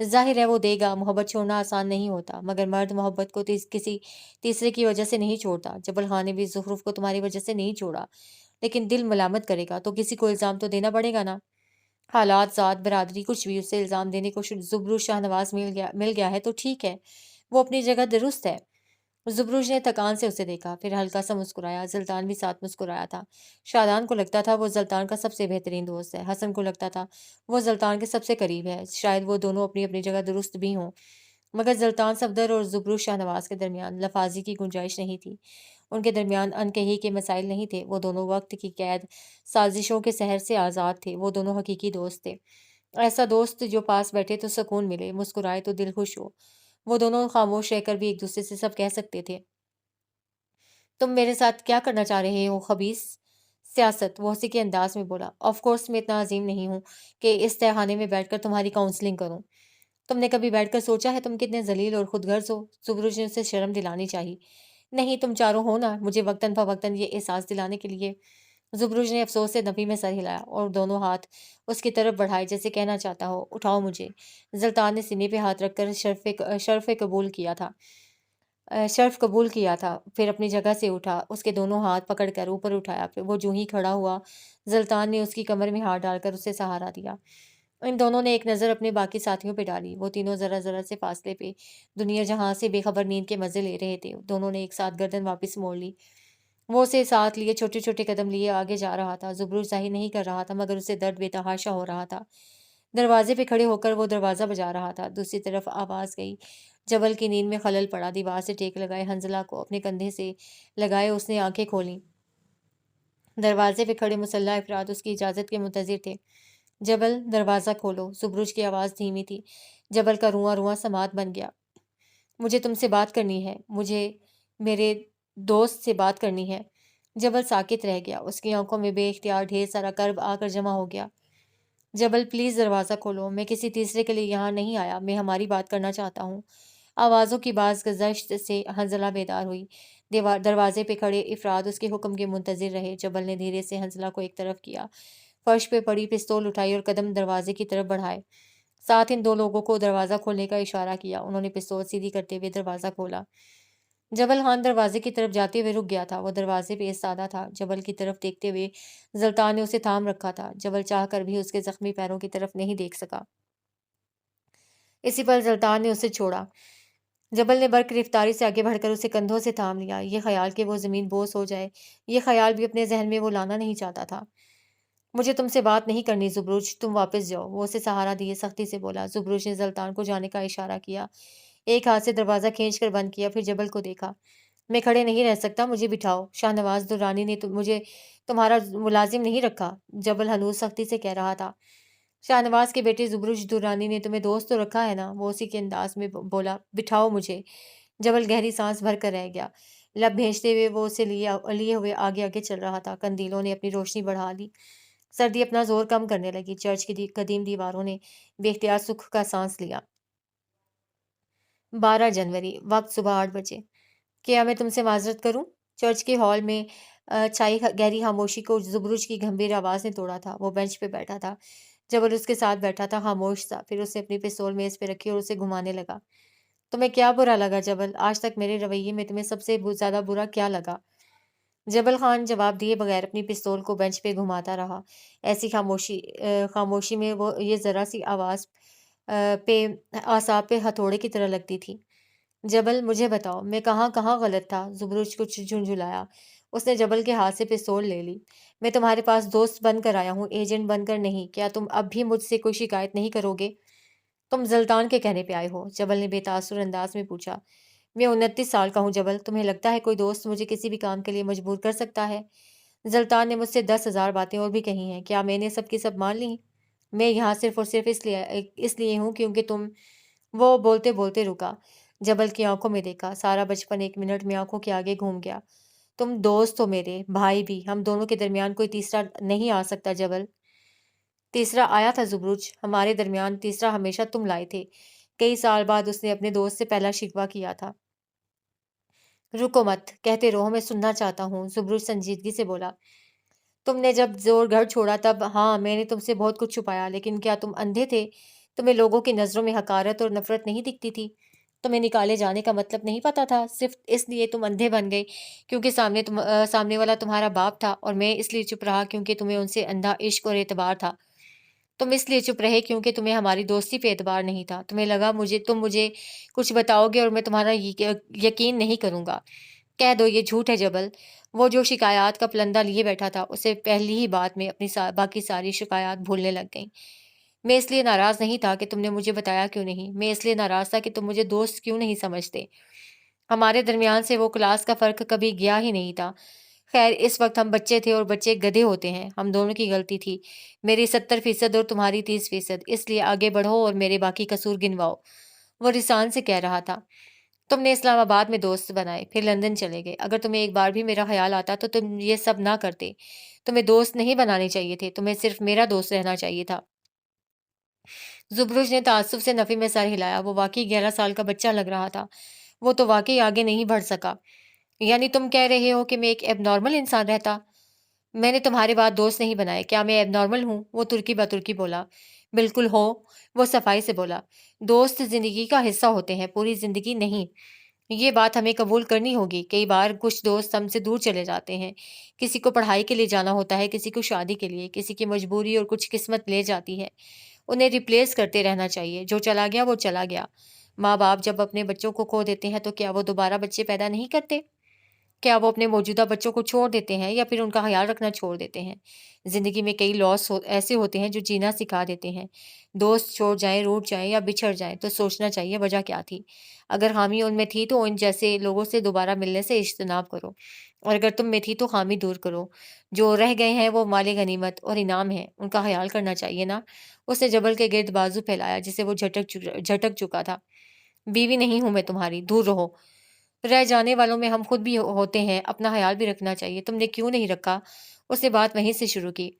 ظاہر ہے وہ دے گا۔ محبت چھوڑنا آسان نہیں ہوتا، مگر مرد محبت کو کسی تیسرے کی وجہ سے نہیں چھوڑتا۔ جبل خان نے بھی زخرف کو تمہاری وجہ سے نہیں چھوڑا، لیکن دل ملامت کرے گا تو کسی کو الزام تو دینا پڑے گا نا۔ حالات، ذات، برادری، کچھ بھی، اسے الزام دینے کو زبرج شاہ نواز مل گیا ہے تو ٹھیک ہے، وہ اپنی جگہ درست ہے۔ زبرج نے تکان سے اسے دیکھا، پھر ہلکا سا مسکرایا۔ زلطان بھی ساتھ مسکرایا تھا۔ شادان کو لگتا تھا وہ زلطان کا سب سے بہترین دوست ہے۔ حسن کو لگتا تھا وہ زلطان کے سب سے قریب ہے۔ شاید وہ دونوں اپنی اپنی جگہ درست بھی ہوں، مگر زلطان صفدر اور زبرج شاہ نواز کے درمیان لفاظی کی گنجائش نہیں تھی۔ ان کے درمیان انکہی کے مسائل نہیں تھے۔ وہ دونوں وقت کی قید سازشوں کے سحر سے آزاد تھے۔ وہ دونوں حقیقی دوست تھے۔ ایسا دوست جو پاس بیٹھے تو سکون ملے، مسکرائے تو دل خوش ہو۔ وہ دونوں خاموش رہ کر بھی ایک دوسرے سے سب کہہ سکتے تھے۔ تم میرے ساتھ کیا کرنا چاہ رہے ہو خبیث؟ سیاست، وہ اسی کے انداز میں بولا۔ آف کورس میں اتنا عظیم نہیں ہوں کہ اس تہہ خانے میں بیٹھ کر تمہاری کاؤنسلنگ کروں۔ تم نے کبھی بیٹھ کر سوچا ہے تم کتنے ذلیل اور خود غرض ہو؟ زبرج نے اسے شرم دلانی چاہی۔ نہیں، تم چاروں ہو نا، مجھے وقتاً فوقتاً یہ احساس دلانے کے لیے۔ زبرج نے افسوس سے نفی میں سر ہلایا اور دونوں ہاتھ اس کی طرف بڑھائے جیسے کہنا چاہتا ہو، اٹھاؤ مجھے۔ زلطان نے سینے پہ ہاتھ رکھ کر شرف قبول کیا تھا۔ شرف قبول کیا تھا، پھر اپنی جگہ سے اٹھا، اس کے دونوں ہاتھ پکڑ کر اوپر اٹھایا، پھر وہ جو ہی کھڑا ہوا زلطان نے اس کی کمر میں ہاتھ ڈال کر اسے سہارا دیا۔ ان دونوں نے ایک نظر اپنے باقی ساتھیوں پہ ڈالی، وہ تینوں ذرا ذرا سے فاصلے پہ دنیا جہاں سے بے خبر نیند کے مزے لے رہے تھے۔ دونوں نے ایک ساتھ گردن واپس موڑ لی، وہ اسے ساتھ لیے چھوٹے چھوٹے قدم لیے آگے جا رہا تھا۔ زبروج ظاہر نہیں کر رہا تھا مگر اسے درد بے تحاشا ہو رہا تھا۔ دروازے پہ کھڑے ہو کر وہ دروازہ بجا رہا تھا۔ دوسری طرف آواز گئی، جبل کی نیند میں خلل پڑا، دیوار سے ٹیک لگائے حنزلہ کو اپنے کندھے سے لگائے اس نے آنکھیں کھولیں۔ دروازے پہ کھڑے مسلح افراد اس کی اجازت کے منتظر تھے۔ جبل، دروازہ کھولو۔ زبروج کی آواز دھیمی تھی۔ جبل کا رواں رواں سماعت بن گیا۔ مجھے تم سے بات کرنی ہے، مجھے میرے دوست سے بات کرنی ہے۔ جبل ساکت رہ گیا، اس کی آنکھوں میں بے اختیار ڈھیر سارا کرب آ کر جمع ہو گیا۔ جبل پلیز دروازہ کھولو، میں کسی تیسرے کے لیے یہاں نہیں آیا، میں ہماری بات کرنا چاہتا ہوں۔ آوازوں کی باز گزشت سے حنزلہ بیدار ہوئی۔ دروازے پہ کھڑے افراد اس کے حکم کے منتظر رہے۔ جبل نے دھیرے سے حنزلہ کو ایک طرف کیا، فرش پہ پڑی پستول اٹھائی اور قدم دروازے کی طرف بڑھائے، ساتھ ان دو لوگوں کو دروازہ کھولنے کا اشارہ کیا۔ انہوں نے پستول سیدھی کرتے ہوئے دروازہ کھولا۔ جبل خان دروازے کی طرف جاتے ہوئے رک گیا تھا، وہ دروازے پہ ایستادہ تھا، جبل کی طرف دیکھتے ہوئے۔ زلطان نے اسے تھام رکھا تھا، جبل چاہ کر بھی اس کے زخمی پیروں کی طرف نہیں دیکھ سکا۔ اسی پل زلطان نے اسے چھوڑا۔ جبل نے برق رفتاری سے آگے بڑھ کر اسے کندھوں سے تھام لیا، یہ خیال کہ وہ زمین بوس ہو جائے، یہ خیال بھی اپنے ذہن میں وہ لانا نہیں چاہتا تھا۔ مجھے تم سے بات نہیں کرنی زبروج، تم واپس جاؤ، وہ اسے سہارا دیے سختی سے بولا۔ زبروج نے زلطان کو جانے کا اشارہ کیا، ایک ہاتھ سے دروازہ کھینچ کر بند کیا، پھر جبل کو دیکھا۔ میں کھڑے نہیں رہ سکتا، مجھے بٹھاؤ، شاہ نواز درانی نے مجھے تمہارا ملازم نہیں رکھا، جبل ہنوز سختی سے کہہ رہا تھا۔ شاہ نواز کے بیٹے زبروج درانی نے تمہیں دوست تو رکھا ہے نا، وہ اسی کے انداز میں بولا۔ بٹھاؤ مجھے۔ جبل گہری سانس بھر کر رہ گیا، لب بھینچتے ہوئے وہ اسے لیے ہوئے آگے آگے چل رہا تھا۔ قندیلوں نے اپنی روشنی بڑھا لی، سردی اپنا زور کم کرنے لگی، چرچ کی قدیم دیواروں نے بے اختیار سکھ کا سانس لیا۔ 12 جنوری، وقت صبح 8 بجے۔ کیا میں تم سے معذرت کروں؟ چرچ کے ہال میں چھائی گہری خاموشی کو زبروج کی گھمبیر آواز نے توڑا تھا۔ وہ بینچ پہ بیٹھا تھا، جبل اس کے ساتھ بیٹھا تھا، خاموش سا۔ پھر اس نے اپنی پستول میز پہ رکھی اور اسے گھمانے لگا۔ تمہیں کیا برا لگا جبل؟ آج تک میرے رویے میں تمہیں سب سے زیادہ برا کیا لگا؟ جبل خان جواب دیے بغیر اپنی پستول کو بینچ پہ گھماتا رہا۔ ایسی خاموشی میں وہ یہ ذرا سی آواز پہ اعصاب پہ ہتھوڑے کی طرح لگتی تھی۔ جبل، مجھے بتاؤ میں کہاں کہاں غلط تھا؟ زبروج کچھ جھنجھلایا۔ اس نے جبل کے ہاتھ سے پستول لے لی۔ میں تمہارے پاس دوست بن کر آیا ہوں، ایجنٹ بن کر نہیں۔ کیا تم اب بھی مجھ سے کوئی شکایت نہیں کرو گے؟ تم زلطان کے کہنے پہ آئے ہو؟ جبل نے بے تاثر انداز میں پوچھا۔ میں 29 سال کا ہوں جبل، تمہیں لگتا ہے کوئی دوست مجھے کسی بھی کام کے لیے مجبور کر سکتا ہے؟ زلطان نے مجھ سے 10,000 باتیں اور بھی کہی ہیں، کیا میں نے سب کی سب مان لی؟ میں یہاں صرف اور صرف اس لیے ہوں کیونکہ تم… وہ بولتے بولتے رکا، جبل کی آنکھوں میں دیکھا، سارا بچپن ایک منٹ میں آنکھوں کے آگے گھوم گیا۔ تم دوست ہو میرے، بھائی بھی، ہم دونوں کے درمیان کوئی تیسرا نہیں آ سکتا جبل۔ تیسرا آیا تھا زبروج، ہمارے درمیان تیسرا ہمیشہ تم لائے تھے۔ کئی سال بعد اس نے اپنے دوست سے پہلا شکوہ کیا تھا۔ رکو مت، کہتے رہو، میں سننا چاہتا ہوں، زبروج سنجیدگی سے بولا۔ تم نے جب زور گھر چھوڑا تب ہاں میں نے تم سے بہت کچھ چھپایا، لیکن کیا تم اندھے تھے؟ تمہیں لوگوں کی نظروں میں حقارت اور نفرت نہیں دکھتی تھی؟ تمہیں نکالے جانے کا مطلب نہیں پتا تھا؟ صرف اس لیے تم اندھے بن گئے کیونکہ سامنے والا تمہارا باپ تھا، اور میں اس لیے چپ رہا کیونکہ تمہیں ان سے اندھا عشق اور اعتبار تھا۔ تم اس لیے چپ رہے کیونکہ تمہیں ہماری دوستی پہ اعتبار نہیں تھا، تمہیں لگا تم مجھے کچھ بتاؤ گے اور میں تمہارا یقین نہیں کروں گا۔ کہہ دو یہ جھوٹ ہے جبل۔ وہ جو شکایات کا پلندہ لیے بیٹھا تھا، اسے پہلی ہی بات میں اپنی باقی ساری شکایات بھولنے لگ گئیں۔ میں اس لیے ناراض نہیں تھا کہ تم نے مجھے بتایا کیوں نہیں، میں اس لیے ناراض تھا کہ تم مجھے دوست کیوں نہیں سمجھتے۔ ہمارے درمیان سے وہ کلاس کا فرق کبھی گیا ہی نہیں تھا۔ خیر، اس وقت ہم بچے تھے اور بچے گدھے ہوتے ہیں، ہم دونوں کی غلطی تھی، میری 70% اور تمہاری 30%، اس لیے آگے بڑھو اور میرے باقی قصور گنواؤ، وہ رسان سے کہہ رہا تھا۔ تم نے اسلام آباد میں دوست بنائے، پھر لندن چلے گئے، اگر تمہیں ایک بار بھی میرا خیال آتا تو تم یہ سب نہ کرتے، تمہیں دوست نہیں بنانے چاہیے تھے، تمہیں صرف میرا دوست رہنا چاہیے تھا۔ زبروج نے تعصب سے نفی میں سر ہلایا، وہ واقعی 11 سال کا بچہ لگ رہا تھا، وہ تو واقعی آگے نہیں بڑھ سکا۔ یعنی تم کہہ رہے ہو کہ میں ایک ایب نارمل انسان رہتا؟ میں نے تمہارے بعد دوست نہیں بنائے، کیا میں ایب نارمل ہوں؟ وہ ترکی بترکی بولا۔ بالکل ہو، وہ صفائی سے بولا۔ دوست زندگی کا حصہ ہوتے ہیں، پوری زندگی نہیں۔ یہ بات ہمیں قبول کرنی ہوگی۔ کئی بار کچھ دوست ہم سے دور چلے جاتے ہیں۔ کسی کو پڑھائی کے لیے جانا ہوتا ہے، کسی کو شادی کے لیے، کسی کی مجبوری اور کچھ قسمت لے جاتی ہے۔ انہیں ریپلیس کرتے رہنا چاہیے۔ جو چلا گیا وہ چلا گیا۔ ماں باپ جب اپنے بچوں کو کھو دیتے ہیں تو کیا وہ دوبارہ بچے پیدا نہیں کرتے؟ کیا وہ اپنے موجودہ بچوں کو چھوڑ دیتے ہیں یا پھر ان کا خیال رکھنا چھوڑ دیتے ہیں؟ زندگی میں کئی لاس ایسے ہوتے ہیں جو جینا سکھا دیتے ہیں۔ دوست چھوڑ جائیں، روٹ جائیں یا بچھڑ جائیں تو سوچنا چاہیے وجہ کیا تھی۔ اگر خامی ان میں تھی تو ان جیسے لوگوں سے دوبارہ ملنے سے اجتناب کرو، اور اگر تم میں تھی تو خامی دور کرو۔ جو رہ گئے ہیں وہ مال غنیمت اور انعام ہے، ان کا خیال کرنا چاہیے نا۔ اس نے جبل کے گرد بازو پھیلایا جسے وہ جھٹک چکا تھا۔ بیوی نہیں ہوں میں تمہاری، دور رہو۔ رہ جانے والوں میں ہم خود بھی ہوتے ہیں، اپنا خیال بھی رکھنا چاہیے۔ تم نے کیوں نہیں رکھا؟ اس نے بات وہیں سے شروع کی۔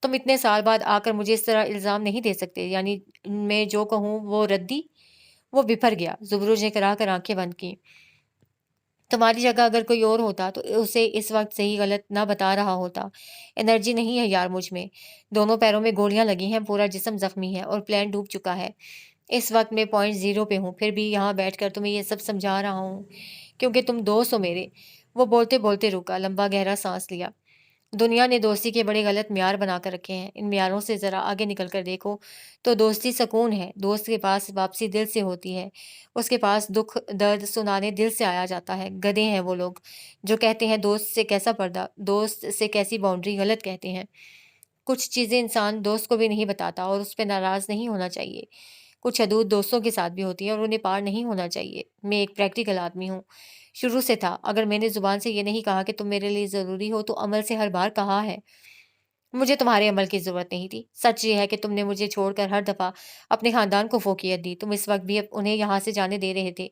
تم اتنے سال بعد آ کر مجھے اس طرح الزام نہیں دے سکتے، یعنی میں جو کہوں وہ ردی۔ وہ بپھر گیا۔ زبروج نے کرا کر آنکھیں بند کی۔ تمہاری جگہ اگر کوئی اور ہوتا تو اسے اس وقت صحیح غلط نہ بتا رہا ہوتا۔ انرجی نہیں ہے یار مجھ میں۔ دونوں پیروں میں گولیاں لگی ہیں، پورا جسم زخمی ہے اور پلین ڈوب چکا ہے۔ اس وقت میں پوائنٹ زیرو پہ ہوں، پھر بھی یہاں بیٹھ کر تمہیں یہ سب سمجھا رہا ہوں کیونکہ تم دوست ہو میرے۔ وہ بولتے بولتے رکا، لمبا گہرا سانس لیا۔ دنیا نے دوستی کے بڑے غلط معیار بنا کر رکھے ہیں۔ ان معیاروں سے ذرا آگے نکل کر دیکھو تو دوستی سکون ہے۔ دوست کے پاس واپسی دل سے ہوتی ہے۔ اس کے پاس دکھ درد سنانے دل سے آیا جاتا ہے۔ گدھے ہیں وہ لوگ جو کہتے ہیں دوست سے کیسا پردہ، دوست سے کیسی باؤنڈری۔ غلط کہتے ہیں۔ کچھ چیزیں انسان دوست کو بھی نہیں بتاتا اور اس پہ ناراض نہیں ہونا چاہیے۔ کچھ حدود دوستوں کے ساتھ بھی ہوتی ہیں اور انہیں پار نہیں ہونا چاہیے۔ میں ایک پریکٹیکل آدمی ہوں، شروع سے تھا۔ اگر میں نے زبان سے یہ نہیں کہا کہ تم میرے لیے ضروری ہو تو عمل سے ہر بار کہا ہے۔ مجھے تمہارے عمل کی ضرورت نہیں تھی۔ سچ یہ ہے کہ تم نے مجھے چھوڑ کر ہر دفعہ اپنے خاندان کو فوقیت دی۔ تم اس وقت بھی انہیں یہاں سے جانے دے رہے تھے۔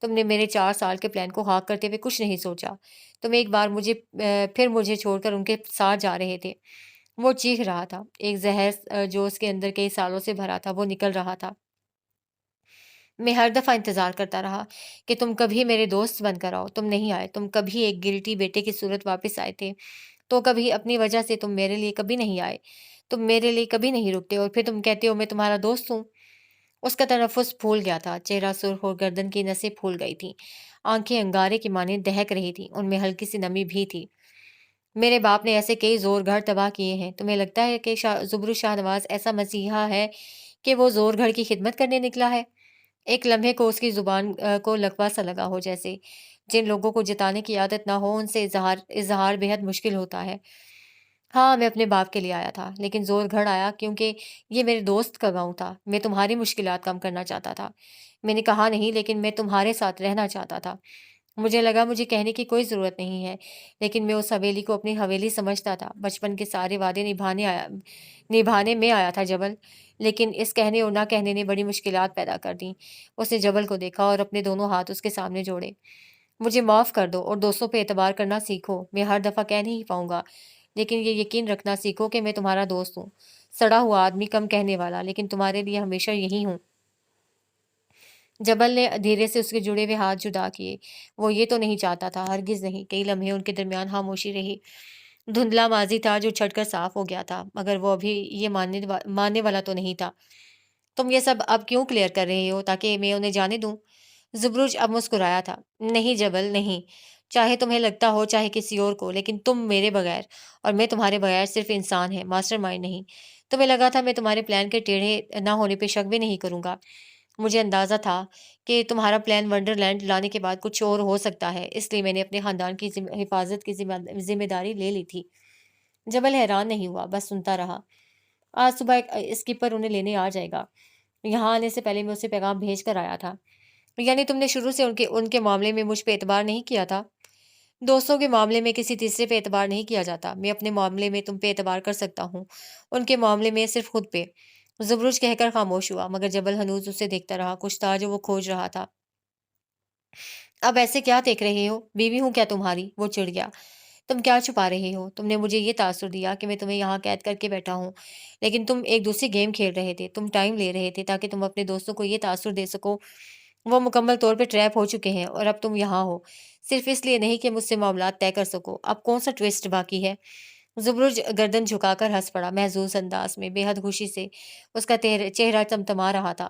تم نے میرے 4 سال کے پلان کو خاک کرتے ہوئے کچھ نہیں سوچا۔ تم ایک بار پھر مجھے چھوڑ کر ان کے ساتھ جا رہے تھے۔ وہ چیخ رہا تھا۔ ایک زہر جو اس کے اندر کئی سالوں سے بھرا تھا وہ نکل رہا تھا۔ میں ہر دفعہ انتظار کرتا رہا کہ تم کبھی میرے دوست بن کر آؤ۔ تم نہیں آئے۔ تم کبھی ایک گلٹی بیٹے کی صورت واپس آئے تھے تو کبھی اپنی وجہ سے تم میرے لیے کبھی نہیں آئے۔ تم میرے لیے کبھی نہیں رکتے اور پھر تم کہتے ہو میں تمہارا دوست ہوں۔ اس کا تنفس پھول گیا تھا، چہرہ سرخ اور گردن کی نسیں پھول گئی تھیں۔ آنکھیں انگارے کی مانند دہک رہی تھیں، ان میں ہلکی سی نمی بھی تھی۔ میرے باپ نے ایسے کئی زور گھر تباہ کیے ہیں، تمہیں لگتا ہے کہ زبرو شاہ نواز ایسا مسیحا ہے کہ وہ زور گھر کی خدمت کرنے نکلا ہے؟ ایک لمحے کو اس کی زبان کو لقوہ سا لگا ہو، جیسے جن لوگوں کو جتانے کی عادت نہ ہو ان سے اظہار بےحد مشکل ہوتا ہے۔ ہاں میں اپنے باپ کے لیے آیا تھا، لیکن زور گھر آیا کیونکہ یہ میرے دوست کا گاؤں تھا۔ میں تمہاری مشکلات کم کرنا چاہتا تھا۔ میں نے کہا نہیں، لیکن میں تمہارے ساتھ رہنا چاہتا تھا۔ مجھے لگا مجھے کہنے کی کوئی ضرورت نہیں ہے، لیکن میں اس حویلی کو اپنی حویلی سمجھتا تھا۔ بچپن کے سارے وعدے نبھانے میں آیا تھا جبل، لیکن اس کہنے اور نہ کہنے نے بڑی مشکلات پیدا کر دیں۔ اس نے جبل کو دیکھا اور اپنے دونوں ہاتھ اس کے سامنے جوڑے۔ مجھے معاف کر دو اور دوستوں پہ اعتبار کرنا سیکھو۔ میں ہر دفعہ کہہ نہیں پاؤں گا، لیکن یہ یقین رکھنا سیکھو کہ میں تمہارا دوست ہوں۔ سڑا ہوا آدمی، کم کہنے والا، لیکن تمہارے لیے ہمیشہ یہی ہوں۔ جبل نے دھیرے سے اس کے جڑے ہوئے ہاتھ جدا کیے۔ وہ یہ تو نہیں چاہتا تھا، ہرگز نہیں۔ کئی لمحے ان کے درمیان خاموشی رہی۔ دھندلا ماضی تھا جو چھٹ کر صاف ہو گیا تھا، مگر وہ ابھی یہ ماننے والا تو نہیں تھا۔ تم یہ سب اب کیوں کلیئر کر رہے ہو تاکہ میں انہیں جانے دوں؟ زبروج اب مسکرایا تھا۔ نہیں جبل، نہیں۔ چاہے تمہیں لگتا ہو چاہے کسی اور کو، لیکن تم میرے بغیر اور میں تمہارے بغیر صرف انسان ہے، ماسٹر مائنڈ نہیں۔ تمہیں لگا تھا میں تمہارے پلان کے ٹیڑھے نہ ہونے پہ شک بھی نہیں کروں گا۔ مجھے اندازہ تھا کہ تمہارا پلان ونڈرلینڈ لانے کے بعد کچھ اور ہو سکتا ہے، اس لیے میں نے اپنے خاندان کی حفاظت کی ذمہ داری لے لی تھی۔ جبل حیران نہیں ہوا، بس سنتا رہا۔ آج صبح ایک اسکیپر انہیں لینے آ جائے گا۔ یہاں آنے سے پہلے میں اسے پیغام بھیج کر آیا تھا۔ یعنی تم نے شروع سے ان کے معاملے میں مجھ پہ اعتبار نہیں کیا تھا؟ دوستوں کے معاملے میں کسی تیسرے پہ اعتبار نہیں کیا جاتا۔ میں اپنے معاملے میں تم پہ اعتبار کر سکتا ہوں، ان کے معاملے میں صرف خود پہ۔ زبروج کہہ کر خاموش ہوا، مگر جبل ہنوز اسے دیکھتا رہا۔ کچھ تھا جو وہ کھوج رہا تھا۔ اب ایسے کیا دیکھ رہے ہو؟ بیوی ہوں کیا تمہاری؟ وہ چڑ گیا۔ تم کیا چھپا رہے ہو؟ تم نے مجھے یہ تاثر دیا کہ میں تمہیں یہاں قید کر کے بیٹھا ہوں، لیکن تم ایک دوسری گیم کھیل رہے تھے۔ تم ٹائم لے رہے تھے تاکہ تم اپنے دوستوں کو یہ تاثر دے سکو وہ مکمل طور پہ ٹریپ ہو چکے ہیں، اور اب تم یہاں ہو صرف اس لیے نہیں کہ مجھ سے معاملات طے کر سکو۔ اب کون سا ٹویسٹ باقی ہے؟ زبرج گردن جھکا کر ہنس پڑا، محظوظ انداز میں، بے حد خوشی سے۔ اس کا چہرہ چمتما رہا تھا۔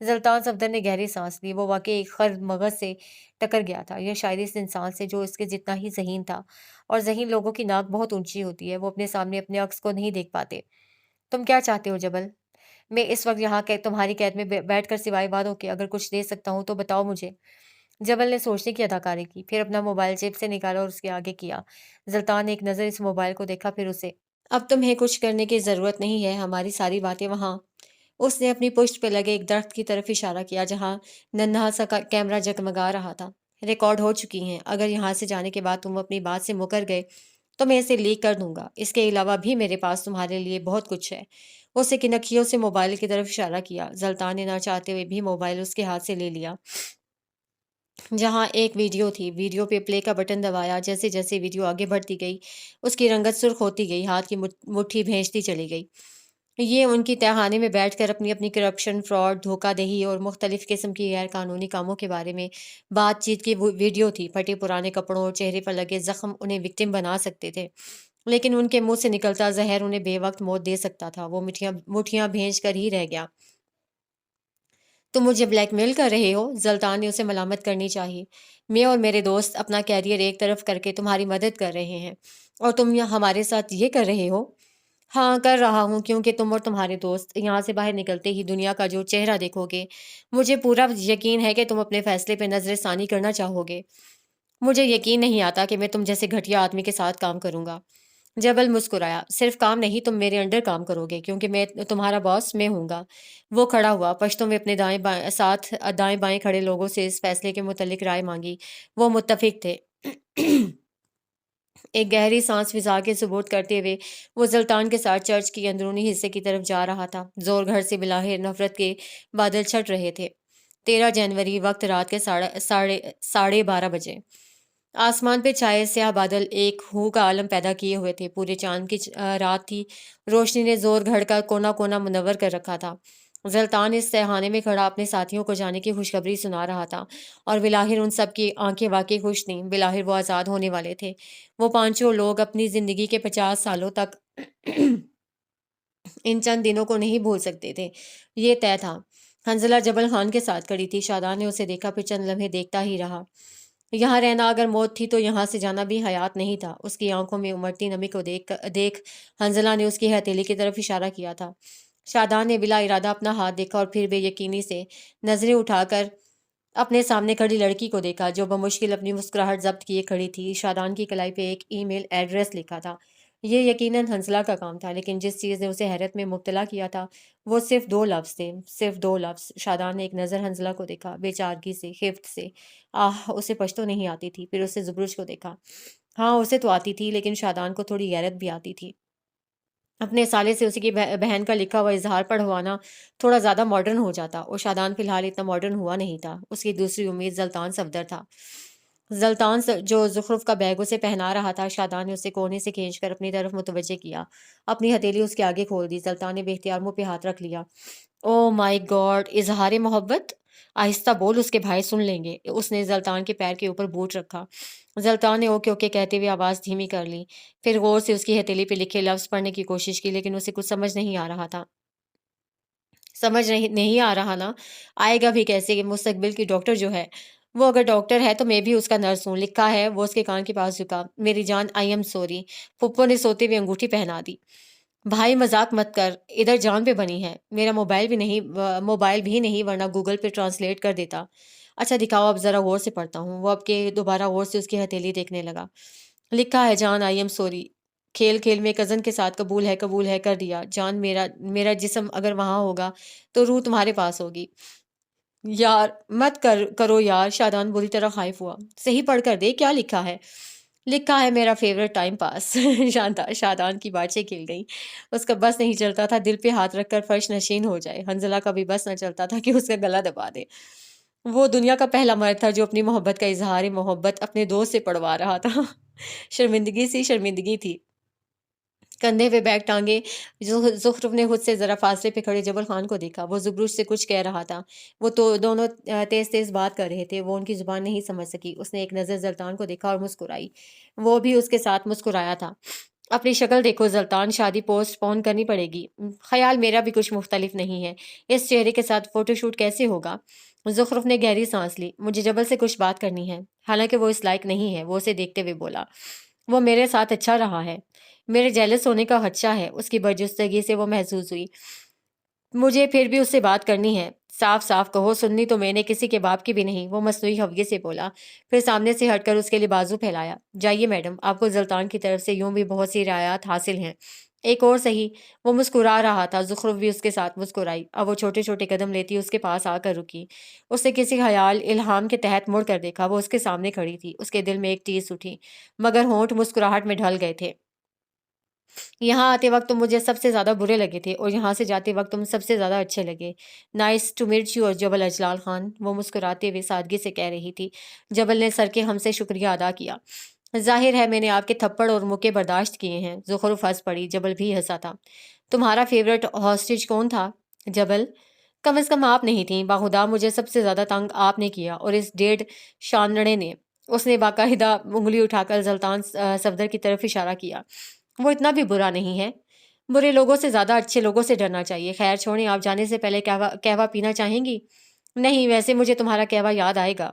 زلطان صفدر نے گہری سانس لی۔ وہ واقعی ایک خرد مغز سے ٹکر گیا تھا، یہ شاید اس انسان سے جو اس کے جتنا ہی ذہین تھا، اور ذہین لوگوں کی ناک بہت اونچی ہوتی ہے، وہ اپنے سامنے اپنے عکس کو نہیں دیکھ پاتے۔ تم کیا چاہتے ہو جبل؟ میں اس وقت یہاں تمہاری قید میں بیٹھ کر سوائے باتوں کے اگر کچھ دے سکتا ہوں تو بتاؤ مجھے۔ جبل نے سوچنے کی اداکاری کی، پھر اپنا موبائل جیب سے نکالا اور اس کے آگے کیا۔ زلطان نے ایک نظر اس موبائل کو دیکھا، پھر اسے۔ اب تمہیں کچھ کرنے کی ضرورت نہیں ہے، ہماری ساری باتیں وہاں۔ اس نے اپنی پشت پہ لگے ایک درخت کی طرف اشارہ کیا جہاں ننھا سا کیمرہ جگمگا رہا تھا۔ ریکارڈ ہو چکی ہیں، اگر یہاں سے جانے کے بعد تم اپنی بات سے مکر گئے تو میں اسے لیک کر دوں گا۔ اس کے علاوہ بھی میرے پاس تمہارے لیے بہت کچھ ہے۔ اس نے کنکھیوں سے موبائل کی طرف اشارہ کیا۔ زلطان نے نہ چاہتے ہوئے بھی موبائل اس کے ہاتھ سے لے لیا، جہاں ایک ویڈیو تھی۔ ویڈیو پہ پلے کا بٹن دبایا۔ جیسے جیسے ویڈیو آگے بڑھتی گئی اس کی رنگت سرخ ہوتی گئی، ہاتھ کی مٹھی بھینچتی چلی گئی۔ یہ ان کی تہخانے میں بیٹھ کر اپنی اپنی کرپشن، فراڈ، دھوکہ دہی اور مختلف قسم کی غیر قانونی کاموں کے بارے میں بات چیت کی ویڈیو تھی۔ پھٹے پرانے کپڑوں اور چہرے پر لگے زخم انہیں وکٹم بنا سکتے تھے، لیکن ان کے منہ سے نکلتا زہر انہیں بے وقت موت دے سکتا تھا۔ وہ مٹھیاں بھینچ کر ہی رہ گیا۔ تم مجھے بلیک میل کر رہے ہو؟ زلطان نے اسے ملامت کرنی چاہی۔ میں اور میرے دوست اپنا کیریئر ایک طرف کر کے تمہاری مدد کر رہے ہیں، اور تم ہمارے ساتھ یہ کر رہے ہو؟ ہاں، کر رہا ہوں، کیونکہ تم اور تمہارے دوست یہاں سے باہر نکلتے ہی دنیا کا جو چہرہ دیکھو گے، مجھے پورا یقین ہے کہ تم اپنے فیصلے پہ نظر ثانی کرنا چاہو گے۔ مجھے یقین نہیں آتا کہ میں تم جیسے گھٹیا آدمی کے ساتھ کام کروں گا۔ جبل مسکرایا۔ صرف کام نہیں، تم میرے انڈر کام کرو گے، کیونکہ میں تمہارا باس میں ہوں گا۔ وہ کھڑا ہوا، پشتوں میں اپنے دائیں بائیں کھڑے لوگوں سے اس فیصلے کے متعلق رائے مانگی۔ وہ متفق تھے۔ ایک گہری سانس فضا کے ثبوت کرتے ہوئے وہ زلطان کے ساتھ چرچ کی اندرونی حصے کی طرف جا رہا تھا۔ زور گھر سے بلاہر نفرت کے بادل چھٹ رہے تھے۔ 13 جنوری، وقت رات کے 12:30 بجے۔ آسمان پہ چھائے سیاہ بادل ایک ہو کا عالم پیدا کیے ہوئے تھے۔ پورے چاند کی رات تھی، روشنی نے زور گھڑ کا کونا کونا منور کر رکھا تھا۔ زلطان اس تہخانے میں کھڑا اپنے ساتھیوں کو جانے کی خوشخبری سنا رہا تھا، اور بلاہر ان سب کی آنکھیں واقعی خوش تھیں۔ بلاہر وہ آزاد ہونے والے تھے۔ وہ پانچوں لوگ اپنی زندگی کے 50 سالوں تک ان چند دنوں کو نہیں بھول سکتے تھے۔ یہ طے تھا۔ حنزلہ جبل خان کے ساتھ کھڑی تھی۔ شادان نے اسے دیکھا، پھر چند لمحے دیکھتا ہی رہا۔ یہاں رہنا اگر موت تھی تو یہاں سے جانا بھی حیات نہیں تھا۔ اس کی آنکھوں میں امڑتی نمی کو دیکھ حنزلہ نے اس کی ہتھیلی کی طرف اشارہ کیا تھا۔ شادان نے بلا ارادہ اپنا ہاتھ دیکھا اور پھر بے یقینی سے نظریں اٹھا کر اپنے سامنے کھڑی لڑکی کو دیکھا، جو بمشکل اپنی مسکراہٹ ضبط کیے کھڑی تھی۔ شادان کی کلائی پہ ایک ای میل ایڈریس لکھا تھا۔ یہ یقیناً حنزلہ کا کام تھا، لیکن جس چیز نے اسے حیرت میں مبتلا کیا تھا وہ صرف 2 لفظ تھے، صرف 2 لفظ۔ شادان نے ایک نظر حنزلہ کو دیکھا، بے چارگی سے، خفت سے۔ اسے پشتو نہیں آتی تھی۔ پھر اسے زبرج کو دیکھا۔ ہاں، اسے تو آتی تھی، لیکن شادان کو تھوڑی غیرت بھی آتی تھی۔ اپنے سالے سے اسی کی بہن کا لکھا ہوا اظہار پڑھوانا تھوڑا زیادہ ماڈرن ہو جاتا، اور شادان فی الحال اتنا ماڈرن ہوا نہیں تھا۔ اس کی دوسری امید زلطان صفدر تھا، زلطان جو زخرف کا بیگ اسے پہنا رہا تھا۔ شادان نے اسے کونے سے کھینچ کر اپنی طرف متوجہ کیا، اپنی ہتھیلی اس کے آگے کھول دی۔ زلطان نے بے اختیار منہ پہ ہاتھ رکھ لیا۔ او مائی گاڈ، اظہار محبت؟ آہستہ بول، اس کے بھائی سن لیں گے۔ اس نے زلطان کے پیر کے اوپر بوٹ رکھا۔ زلطان نے اوکے اوکے کہتے ہوئے آواز دھیمی کر لی، پھر غور سے اس کی ہتھیلی پہ لکھے لفظ پڑھنے کی کوشش کی، لیکن اسے کچھ سمجھ نہیں آ رہا تھا۔ سمجھ نہیں آ رہا نا؟ آئے گا بھی کیسے کہ مستقبل کی ڈاکٹر جو ہے، وہ اگر ڈاکٹر ہے تو میں بھی اس کا نرس ہوں۔ لکھا ہے۔ وہ اس کے کان کے پاس جھکا۔ میری جان، آئی ایم سوری۔ پھپھو نے سوتے ہوئے انگوٹھی پہنا دی۔ بھائی مذاق مت کر، ادھر جان پہ بنی ہے۔ میرا موبائل بھی نہیں، ورنہ گوگل پہ ٹرانسلیٹ کر دیتا۔ اچھا دکھاؤ، اب ذرا غور سے پڑھتا ہوں۔ وہ اب کے دوبارہ غور سے اس کی ہتھیلی دیکھنے لگا۔ لکھا ہے جان، آئی ایم سوری۔ کھیل کھیل میں کزن کے ساتھ قبول ہے کر دیا۔ جان، میرا جسم اگر وہاں ہوگا تو روح تمہارے پاس ہوگی۔ یار مت کرو یار۔ شادان بری طرح خائف ہوا۔ صحیح پڑھ کر دے، کیا لکھا ہے؟ لکھا ہے میرا فیورٹ ٹائم پاس۔ شادان کی بانچیں کھل گئیں۔ اس کا بس نہیں چلتا تھا دل پہ ہاتھ رکھ کر فرش نشین ہو جائے۔ حنزلہ کا بھی بس نہ چلتا تھا کہ اس کا گلا دبا دے۔ وہ دنیا کا پہلا مرد تھا جو اپنی محبت کا اظہار محبت اپنے دوست سے پڑھوا رہا تھا۔ شرمندگی تھی۔ کندھے پہ بیگ ٹانگے زخرف نے خود سے ذرا فاصلے پہ کھڑے جبل خان کو دیکھا۔ وہ زبرج سے کچھ کہہ رہا تھا۔ وہ تو دونوں تیز تیز بات کر رہے تھے، وہ ان کی زبان نہیں سمجھ سکی۔ اس نے ایک نظر زلطان کو دیکھا اور مسکرائی۔ وہ بھی اس کے ساتھ مسکرایا تھا۔ اپنی شکل دیکھو زلطان، شادی پوسٹ پون کرنی پڑے گی۔ خیال میرا بھی کچھ مختلف نہیں ہے، اس چہرے کے ساتھ فوٹو شوٹ کیسے ہوگا؟ زخرف نے گہری سانس لی۔ مجھے جبل سے کچھ بات کرنی ہے، حالانکہ وہ اس لائق نہیں ہے۔ وہ اسے دیکھتے ہوئے بولا، وہ میرے ساتھ اچھا رہا ہے، میرے جیلس ہونے کا خدشہ ہے۔ اس کی برجستگی سے وہ محظوظ ہوئی۔ مجھے پھر بھی اس سے بات کرنی ہے، صاف صاف کہو، سننی تو میں نے کسی کے باپ کی بھی نہیں۔ وہ مصنوعی ہویے سے بولا، پھر سامنے سے ہٹ کر اس کے لیے بازو پھیلایا۔ جائیے میڈم، آپ کو زلطان کی طرف سے یوں بھی بہت سی رعایات حاصل ہیں۔ ایک اور صحیح۔ وہ مسکرا رہا تھا، زخرف بھی اس کے ساتھ مسکرائی۔ اب وہ چھوٹے چھوٹے قدم لیتی اس کے پاس آ کر رکی۔ اس نے کسی خیال الہام کے تحت مڑ کر دیکھا۔ وہ اس کے سامنے کھڑی تھی۔ اس کے دل میں ایک ٹیس اٹھی، مگر ہونٹ مسکراہٹ میں ڈھل گئے تھے۔ یہاں آتے وقت تم مجھے سب سے زیادہ برے لگے تھے، اور یہاں سے جاتے وقت تم سب سے زیادہ اچھے لگے۔ نائس ٹو میٹ یو اور جبل اجلال خان، وہ مسکراتے ہوئے سادگی سے کہہ رہی تھی۔ جبل نے سر کے ہم سے شکریہ ادا کیا۔ ظاہر ہے میں نے آپ کے تھپڑ اور مکے برداشت کیے ہیں۔ زخرف ہنس پڑی، جبل بھی ہنسا تھا۔ تمہارا فیورٹ ہاسٹیج کون تھا؟ جبل، کم از کم آپ نہیں تھیں، باخدا مجھے سب سے زیادہ تنگ آپ نے کیا، اور اس ڈیڑھ شانڑے نے۔ اس نے باقاعدہ انگلی اٹھا کر زلطان صفدر کی طرف اشارہ کیا۔ وہ اتنا بھی برا نہیں ہے۔ برے لوگوں سے زیادہ اچھے لوگوں سے ڈرنا چاہیے۔ خیر چھوڑیں، آپ جانے سے پہلے قہوہ پینا چاہیں گی؟ نہیں، ویسے مجھے تمہارا قہوہ یاد آئے گا۔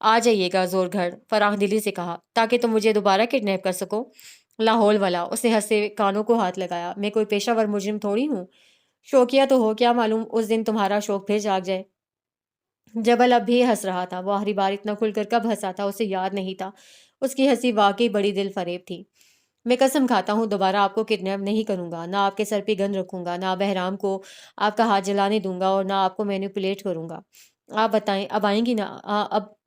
آ جائیے گا زور گھر، فراخ دلی سے کہا، تاکہ تم مجھے دوبارہ کڈنیپ کر سکو۔ لاہور والا، اس نے ہنسے کانوں کو ہاتھ لگایا، میں کوئی پیشہ ور مجرم تھوڑی ہوں۔ شوقیہ تو ہو، کیا معلوم اس دن تمہارا شوق پھر جاگ جائے۔ جبل اب بھی ہنس رہا تھا۔ وہ آخری بار اتنا کھل کر کب ہنسا تھا اسے یاد نہیں تھا۔ اس کی ہنسی واقعی بڑی دل فریب تھی۔ میں قسم کھاتا ہوں دوبارہ آپ کو کڈنیپ نہیں کروں گا، نہ آپ کے سر پہ گن رکھوں گا، نہ بہرام کو آپ کا ہاتھ جلانے دوں گا، اور نہ آپ کو مینیپولیٹ کروں گا۔ آپ بتائیں، اب آئیں گی نا؟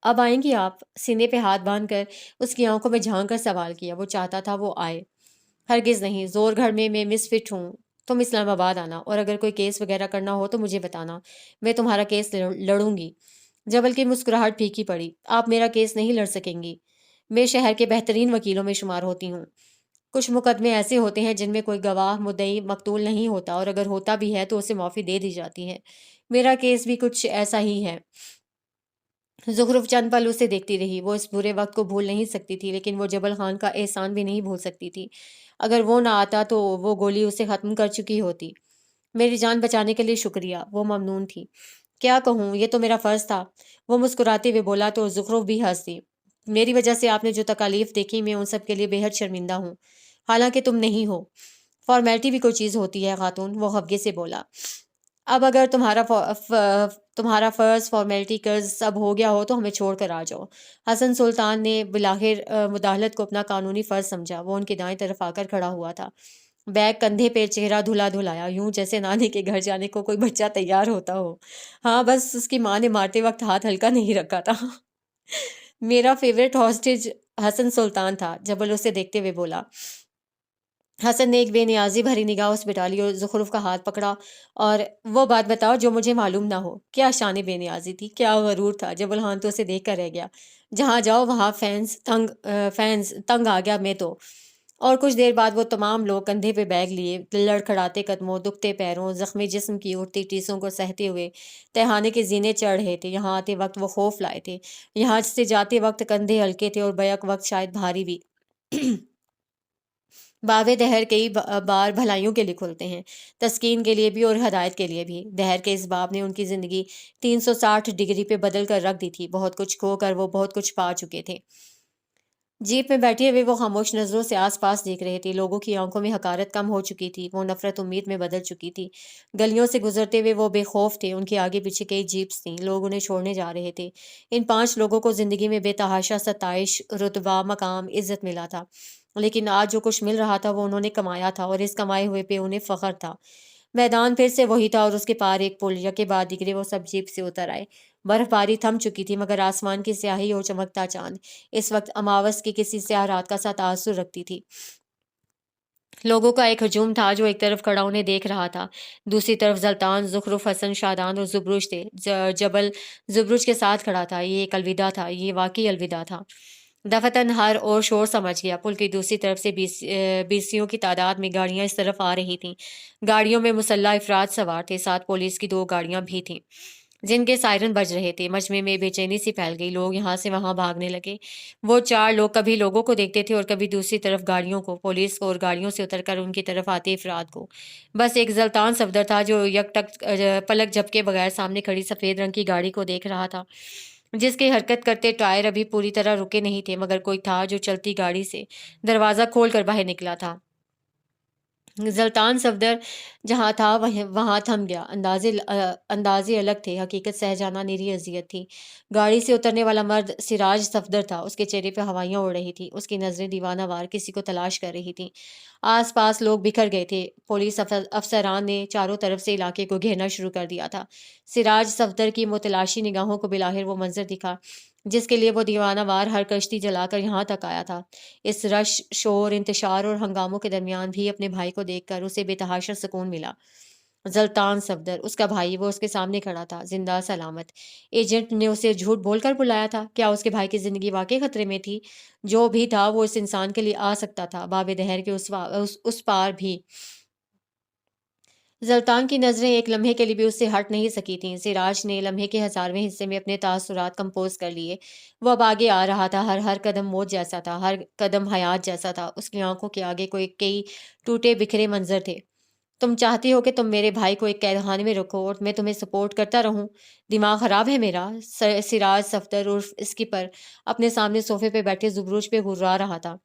اب آئیں گی آپ؟ سینے پہ ہاتھ باندھ کر اس کی آنکھوں میں جھانک کر سوال کیا۔ وہ چاہتا تھا وہ آئے۔ ہرگز نہیں، زور گھر میں مس فٹ ہوں۔ تم اسلام آباد آنا، اور اگر کوئی کیس وغیرہ کرنا ہو تو مجھے بتانا، میں تمہارا کیس لڑوں گی۔ جبل کی مسکراہٹ پھیکی پڑی۔ آپ میرا کیس نہیں لڑ سکیں گی، میں شہر کے بہترین وکیلوں میں شمار ہوتی ہوں۔ کچھ مقدمے ایسے ہوتے ہیں جن میں کوئی گواہ مدعی مقتول نہیں ہوتا، اور اگر ہوتا بھی ہے تو اسے معافی دے دی جاتی ہے۔ میرا کیس بھی کچھ ایسا ہی ہے۔ زخرف چند پل اسے دیکھتی رہی۔ وہ اس برے وقت کو بھول نہیں سکتی تھی، لیکن وہ جبل خان کا احسان بھی نہیں بھول سکتی تھی۔ اگر وہ نہ آتا تو وہ گولی اسے ختم کر چکی ہوتی۔ میری جان بچانے کے لیے شکریہ، وہ ممنون تھی۔ کیا کہوں، یہ تو میرا فرض تھا، وہ مسکراتے ہوئے بولا تو زخرف بھی ہنس دی۔ میری وجہ سے آپ نے جو تکالیف دیکھی، میں ان سب کے لیے بے حد شرمندہ ہوں، حالانکہ تم نہیں ہو۔ فارمیلٹی بھی کوئی چیز ہوتی ہے خاتون، وہ خفگے سے بولا۔ اب اگر تمہارا فرض فارمیلٹی قرض سب ہو گیا ہو تو ہمیں چھوڑ کر آ جاؤ۔ حسن سلطان نے بالآخر مداخلت کو اپنا قانونی فرض سمجھا۔ وہ ان کی دائیں طرف آ کر کھڑا ہوا تھا، بیگ کندھے پہ، چہرہ دھلا دھلایا، یوں جیسے نانے کے گھر جانے کو کوئی بچہ تیار ہوتا ہو۔ ہاں، بس اس کی ماں نے مارتے وقت ہاتھ ہلکا نہیں رکھا تھا۔ میرا فیورٹ ہاسٹیج حسن سلطان تھا، جبل اسے دیکھتے ہوئے بولا۔ حسن نے ایک بے نیازی بھری نگاہ اس پہ ڈالی اور زخرف کا ہاتھ پکڑا۔ اور وہ بات بتاؤ جو مجھے معلوم نہ ہو۔ کیا شان بے نیازی تھی، کیا غرور تھا۔ جبل خان تو اسے دیکھ کر رہ گیا۔ جہاں جاؤ وہاں فینس تنگ آ گیا میں تو۔ اور کچھ دیر بعد وہ تمام لوگ کندھے پہ بیگ لیے، لڑکھڑاتے قدموں، دکھتے پیروں، زخمی جسم کی اٹھتی ٹیسوں کو سہتے ہوئے تہانے کے زینے چڑھ رہے تھے۔ یہاں آتے وقت وہ خوف لائے تھے، یہاں سے جاتے وقت کندھے ہلکے تھے اور بیک وقت شاید بھاری بھی۔ بابے دہر کئی بار بھلائیوں کے لیے کھلتے ہیں، تسکین کے لیے بھی اور ہدایت کے لیے بھی۔ دہر کے اس باب نے ان کی زندگی 360 ڈگری پہ بدل کر رکھ دی تھی۔ بہت کچھ کھو کر وہ بہت کچھ پا چکے تھے۔ جیپ میں بیٹھے ہوئے وہ خاموش نظروں سے آس پاس دیکھ رہے تھے۔ لوگوں کی آنکھوں میں حقارت کم ہو چکی تھی، وہ نفرت امید میں بدل چکی تھی۔ گلیوں سے گزرتے ہوئے وہ بے خوف تھے۔ ان کے آگے پیچھے کئی جیپس تھیں، لوگ انہیں چھوڑنے جا رہے تھے۔ ان 5 لوگوں کو زندگی میں بے تحاشا ستائش، رتبہ، مقام، عزت ملا تھا، لیکن آج جو کچھ مل رہا تھا وہ انہوں نے کمایا تھا، اور اس کمائے ہوئے پہ انہیں فخر تھا۔ میدان پھر سے وہی تھا، اور اس کے پار ایک پل، یکے بعد دیگرے وہ سب جیپ سے اتر آئے۔ برف باری تھم چکی تھی، مگر آسمان کی سیاہی اور چمکتا چاند اس وقت اماوس کی کسی سیاہ رات کا سا تاثر رکھتی تھی۔ لوگوں کا ایک ہجوم تھا جو ایک طرف کھڑا انہیں دیکھ رہا تھا، دوسری طرف زلطان، زخرف، حسن، شادان اور زبرج تھے۔ جبل زبرج کے ساتھ کھڑا تھا۔ یہ ایک الوداع تھا، یہ واقعی الوداع تھا۔ دفتن ہر اور شور سمجھ گیا۔ پل کی دوسری طرف سے بیسیوں کی تعداد میں گاڑیاں اس طرف آ رہی تھیں۔ گاڑیوں میں مسلح افراد سوار تھے، ساتھ پولیس کی 2 گاڑیاں بھی تھیں۔ جن کے سائرن بج رہے تھے۔ مجمع میں بے چینی سی پھیل گئی، لوگ یہاں سے وہاں بھاگنے لگے۔ وہ چار لوگ کبھی لوگوں کو دیکھتے تھے اور کبھی دوسری طرف گاڑیوں کو، پولیس کو اور گاڑیوں سے اتر کر ان کی طرف آتے افراد کو۔ بس ایک زلطان صفدر تھا جو یک ٹک پلک جھپکے بغیر سامنے کھڑی سفید رنگ کی گاڑی کو دیکھ رہا تھا، جس کے حرکت کرتے ٹائر ابھی پوری طرح رکے نہیں تھے، مگر کوئی تھا جو چلتی گاڑی سے دروازہ کھول کر باہر نکلا تھا۔ زلطان صفدر جہاں تھا وہاں تھم گیا۔ اندازے الگ تھے، حقیقت سہجانہ نیری اذیت تھی۔ گاڑی سے اترنے والا مرد سراج صفدر تھا، اس کے چہرے پہ ہوائیاں اڑ رہی تھی، اس کی نظریں دیوانہ وار کسی کو تلاش کر رہی تھیں۔ آس پاس لوگ بکھر گئے تھے، پولیس افسران نے چاروں طرف سے علاقے کو گھیرنا شروع کر دیا تھا۔ سراج صفدر کی متلاشی نگاہوں کو بلاخر وہ منظر دکھا جس کے لیے وہ دیوانہ وار ہر کشتی جلا کر یہاں تک آیا تھا۔ اس رش، شور، انتشار اور ہنگاموں کے درمیان بھی اپنے بھائی کو دیکھ کر اسے بے تحاشا سکون ملا۔ زلطان صفدر، اس کا بھائی، وہ اس کے سامنے کھڑا تھا، زندہ سلامت۔ ایجنٹ نے اسے جھوٹ بول کر بلایا تھا؟ کیا اس کے بھائی کی زندگی واقعی خطرے میں تھی؟ جو بھی تھا وہ اس انسان کے لیے آ سکتا تھا، باب دہر کے اس پار بھی۔ زلطان کی نظریں ایک لمحے کے لیے بھی اس سے ہٹ نہیں سکی تھیں۔ سراج نے لمحے کے 1000ویں حصے میں اپنے تاثرات کمپوز کر لیے۔ وہ اب آگے آ رہا تھا، ہر قدم موت جیسا تھا، ہر قدم حیات جیسا تھا۔ اس کی آنکھوں کے آگے کئی ٹوٹے بکھرے منظر تھے۔ تم چاہتی ہو کہ تم میرے بھائی کو ایک قید خانے میں رکھو اور میں تمہیں سپورٹ کرتا رہوں؟ دماغ خراب ہے میرا؟ سراج صفدر عرف اسکپر اپنے سامنے صوفے پہ بیٹھے زبروج پہ گررا رہا تھا۔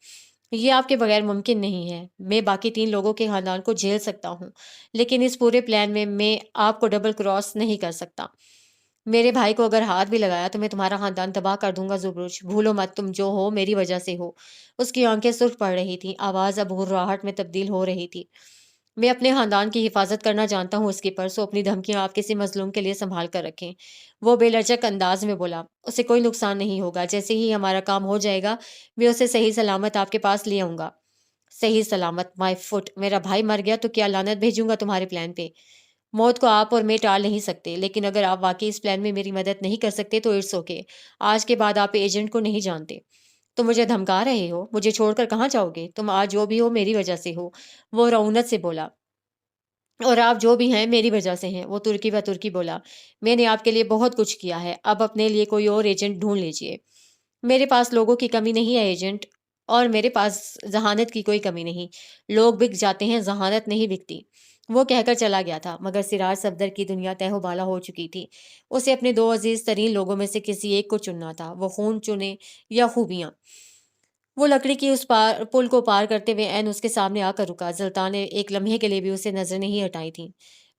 یہ آپ کے بغیر ممکن نہیں ہے۔ میں باقی 3 لوگوں کے خاندان کو جھیل سکتا ہوں، لیکن اس پورے پلان میں آپ کو ڈبل کراس نہیں کر سکتا۔ میرے بھائی کو اگر ہاتھ بھی لگایا تو میں تمہارا خاندان تباہ کر دوں گا زبروج۔ بھولو مت، تم جو ہو میری وجہ سے ہو۔ اس کی آنکھیں سرخ پڑ رہی تھیں، آواز اب ہرراہٹ میں تبدیل ہو رہی تھی۔ میں اپنے خاندان کی حفاظت کرنا جانتا ہوں اس کی پر، سو اپنی دھمکیاں آپ کسی مظلوم کے لیے سنبھال کر رکھیں۔ وہ بے لچک انداز میں بولا، اسے کوئی نقصان نہیں ہوگا، جیسے ہی ہمارا کام ہو جائے گا میں اسے صحیح سلامت آپ کے پاس لے آؤں گا۔ صحیح سلامت؟ مائی فٹ! میرا بھائی مر گیا تو کیا لعنت بھیجوں گا تمہارے پلان پہ؟ موت کو آپ اور میں ٹال نہیں سکتے، لیکن اگر آپ واقعی اس پلان میں میری مدد نہیں کر سکتے تو اٹس اوکے۔ آج کے بعد آپ ایجنٹ کو نہیں جانتے۔ تم مجھے دھمکا رہے ہو؟ مجھے چھوڑ کر کہاں جاؤ گے؟ تم آج جو بھی ہو میری وجہ سے ہو، وہ رعونت سے بولا۔ اور آپ جو بھی ہیں میری وجہ سے ہیں، وہ ترکی و ترکی بولا۔ میں نے آپ کے لیے بہت کچھ کیا ہے، اب اپنے لیے کوئی اور ایجنٹ ڈھونڈ لیجئے۔ میرے پاس لوگوں کی کمی نہیں ہے ایجنٹ، اور میرے پاس ذہانت کی کوئی کمی نہیں۔ لوگ بک جاتے ہیں، ذہانت نہیں بکتی۔ وہ کہہ کر چلا گیا تھا، مگر سراج صفدر کی دنیا تہہ و بالا ہو چکی تھی۔ اسے اپنے 2 عزیز ترین لوگوں میں سے کسی ایک کو چننا تھا، وہ خون چنے یا خوبیاں۔ وہ لکڑی کی اس پل کو پار کرتے ہوئے عین اس کے سامنے آ کر رکا۔ زلطان نے ایک لمحے کے لیے بھی اسے نظر نہیں ہٹائی تھی۔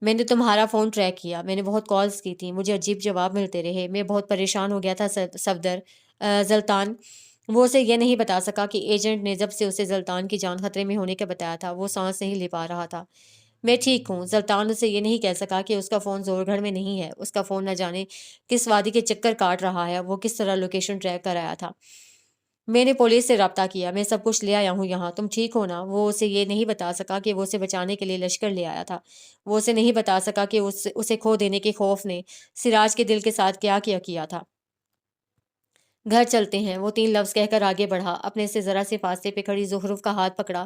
میں نے تمہارا فون ٹریک کیا، میں نے بہت کالز کی تھی، مجھے عجیب جواب ملتے رہے، میں بہت پریشان ہو گیا تھا صفدر۔ زلطان، وہ اسے یہ نہیں بتا سکا کہ ایجنٹ نے جب سے اسے زلطان کی جان خطرے میں ہونے کا بتایا تھا وہ سانس نہیں لے پا رہا تھا۔ میں ٹھیک ہوں۔ زلطان اسے یہ نہیں کہہ سکا کہ اس کا فون زور گھر میں نہیں ہے، اس کا فون نہ جانے کس وادی کے چکر کاٹ رہا ہے، وہ کس طرح لوکیشن ٹریک کر آیا تھا۔ میں نے پولیس سے رابطہ کیا، میں سب کچھ لے آیا ہوں یہاں، تم ٹھیک ہو نا؟ وہ اسے یہ نہیں بتا سکا کہ وہ اسے بچانے کے لیے لشکر لے آیا تھا۔ وہ اسے نہیں بتا سکا کہ اسے کھو دینے کے خوف نے سراج کے دل کے ساتھ کیا تھا۔ گھر چلتے ہیں، وہ 3 لفظ کہہ کر آگے بڑھا، اپنے سے ذرا سے فاصلے پہ کھڑی زخرف کا ہاتھ پکڑا۔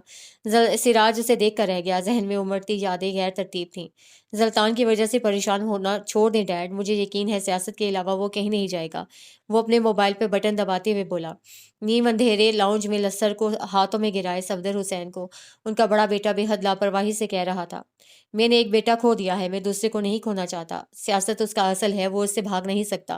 سراج اسے دیکھ کر رہ گیا، ذہن میں امڑتی یادیں غیر ترتیب تھیں۔ زلطان کی وجہ سے پریشان ہونا چھوڑ دیں ڈیڈ، مجھے یقین ہے سیاست کے علاوہ وہ کہیں نہیں جائے گا۔ وہ اپنے موبائل پہ بٹن دباتے ہوئے بولا۔ نیم اندھیرے لاؤنج میں لسر کو ہاتھوں میں گرائے صفدر حسین کو ان کا بڑا بیٹا بے حد لاپرواہی سے کہہ رہا تھا، میں نے ایک بیٹا کھو دیا ہے، میں دوسرے کو نہیں کھونا چاہتا۔ سیاست اس کا اصل ہے، وہ اس سے بھاگ نہیں سکتا۔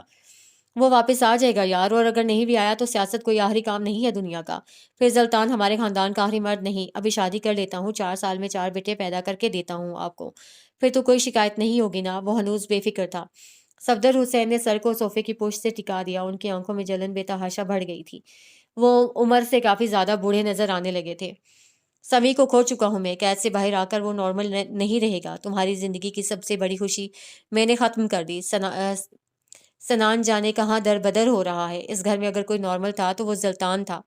وہ واپس آ جائے گا یار، اور اگر نہیں بھی آیا تو سیاست کوئی آخری کام نہیں ہے دنیا کا۔ پھر زلطان ہمارے خاندان کا آخری مرد نہیں، ابھی شادی کر لیتا ہوں، 4 سال میں 4 بیٹے پیدا کر کے دیتا ہوں آپ کو، پھر تو کوئی شکایت نہیں ہوگی نا؟ وہ ہنوز بے فکر تھا۔ صفدر حسین نے سر کو صوفے کی پشت سے ٹکا دیا، ان کی آنکھوں میں جلن بے تحاشا بڑھ گئی تھی۔ وہ عمر سے کافی زیادہ بوڑھے نظر آنے لگے تھے۔ سمی کو کھو چکا ہوں میں، قید سے باہر آ کر وہ نارمل نہیں رہے گا۔ تمہاری زندگی کی سب سے بڑی خوشی میں نے ختم کر دی۔ سنان جانے کہاں در بدر ہو رہا ہے۔ اس گھر میں اگر کوئی نارمل تھا تو وہ زلطان تھا۔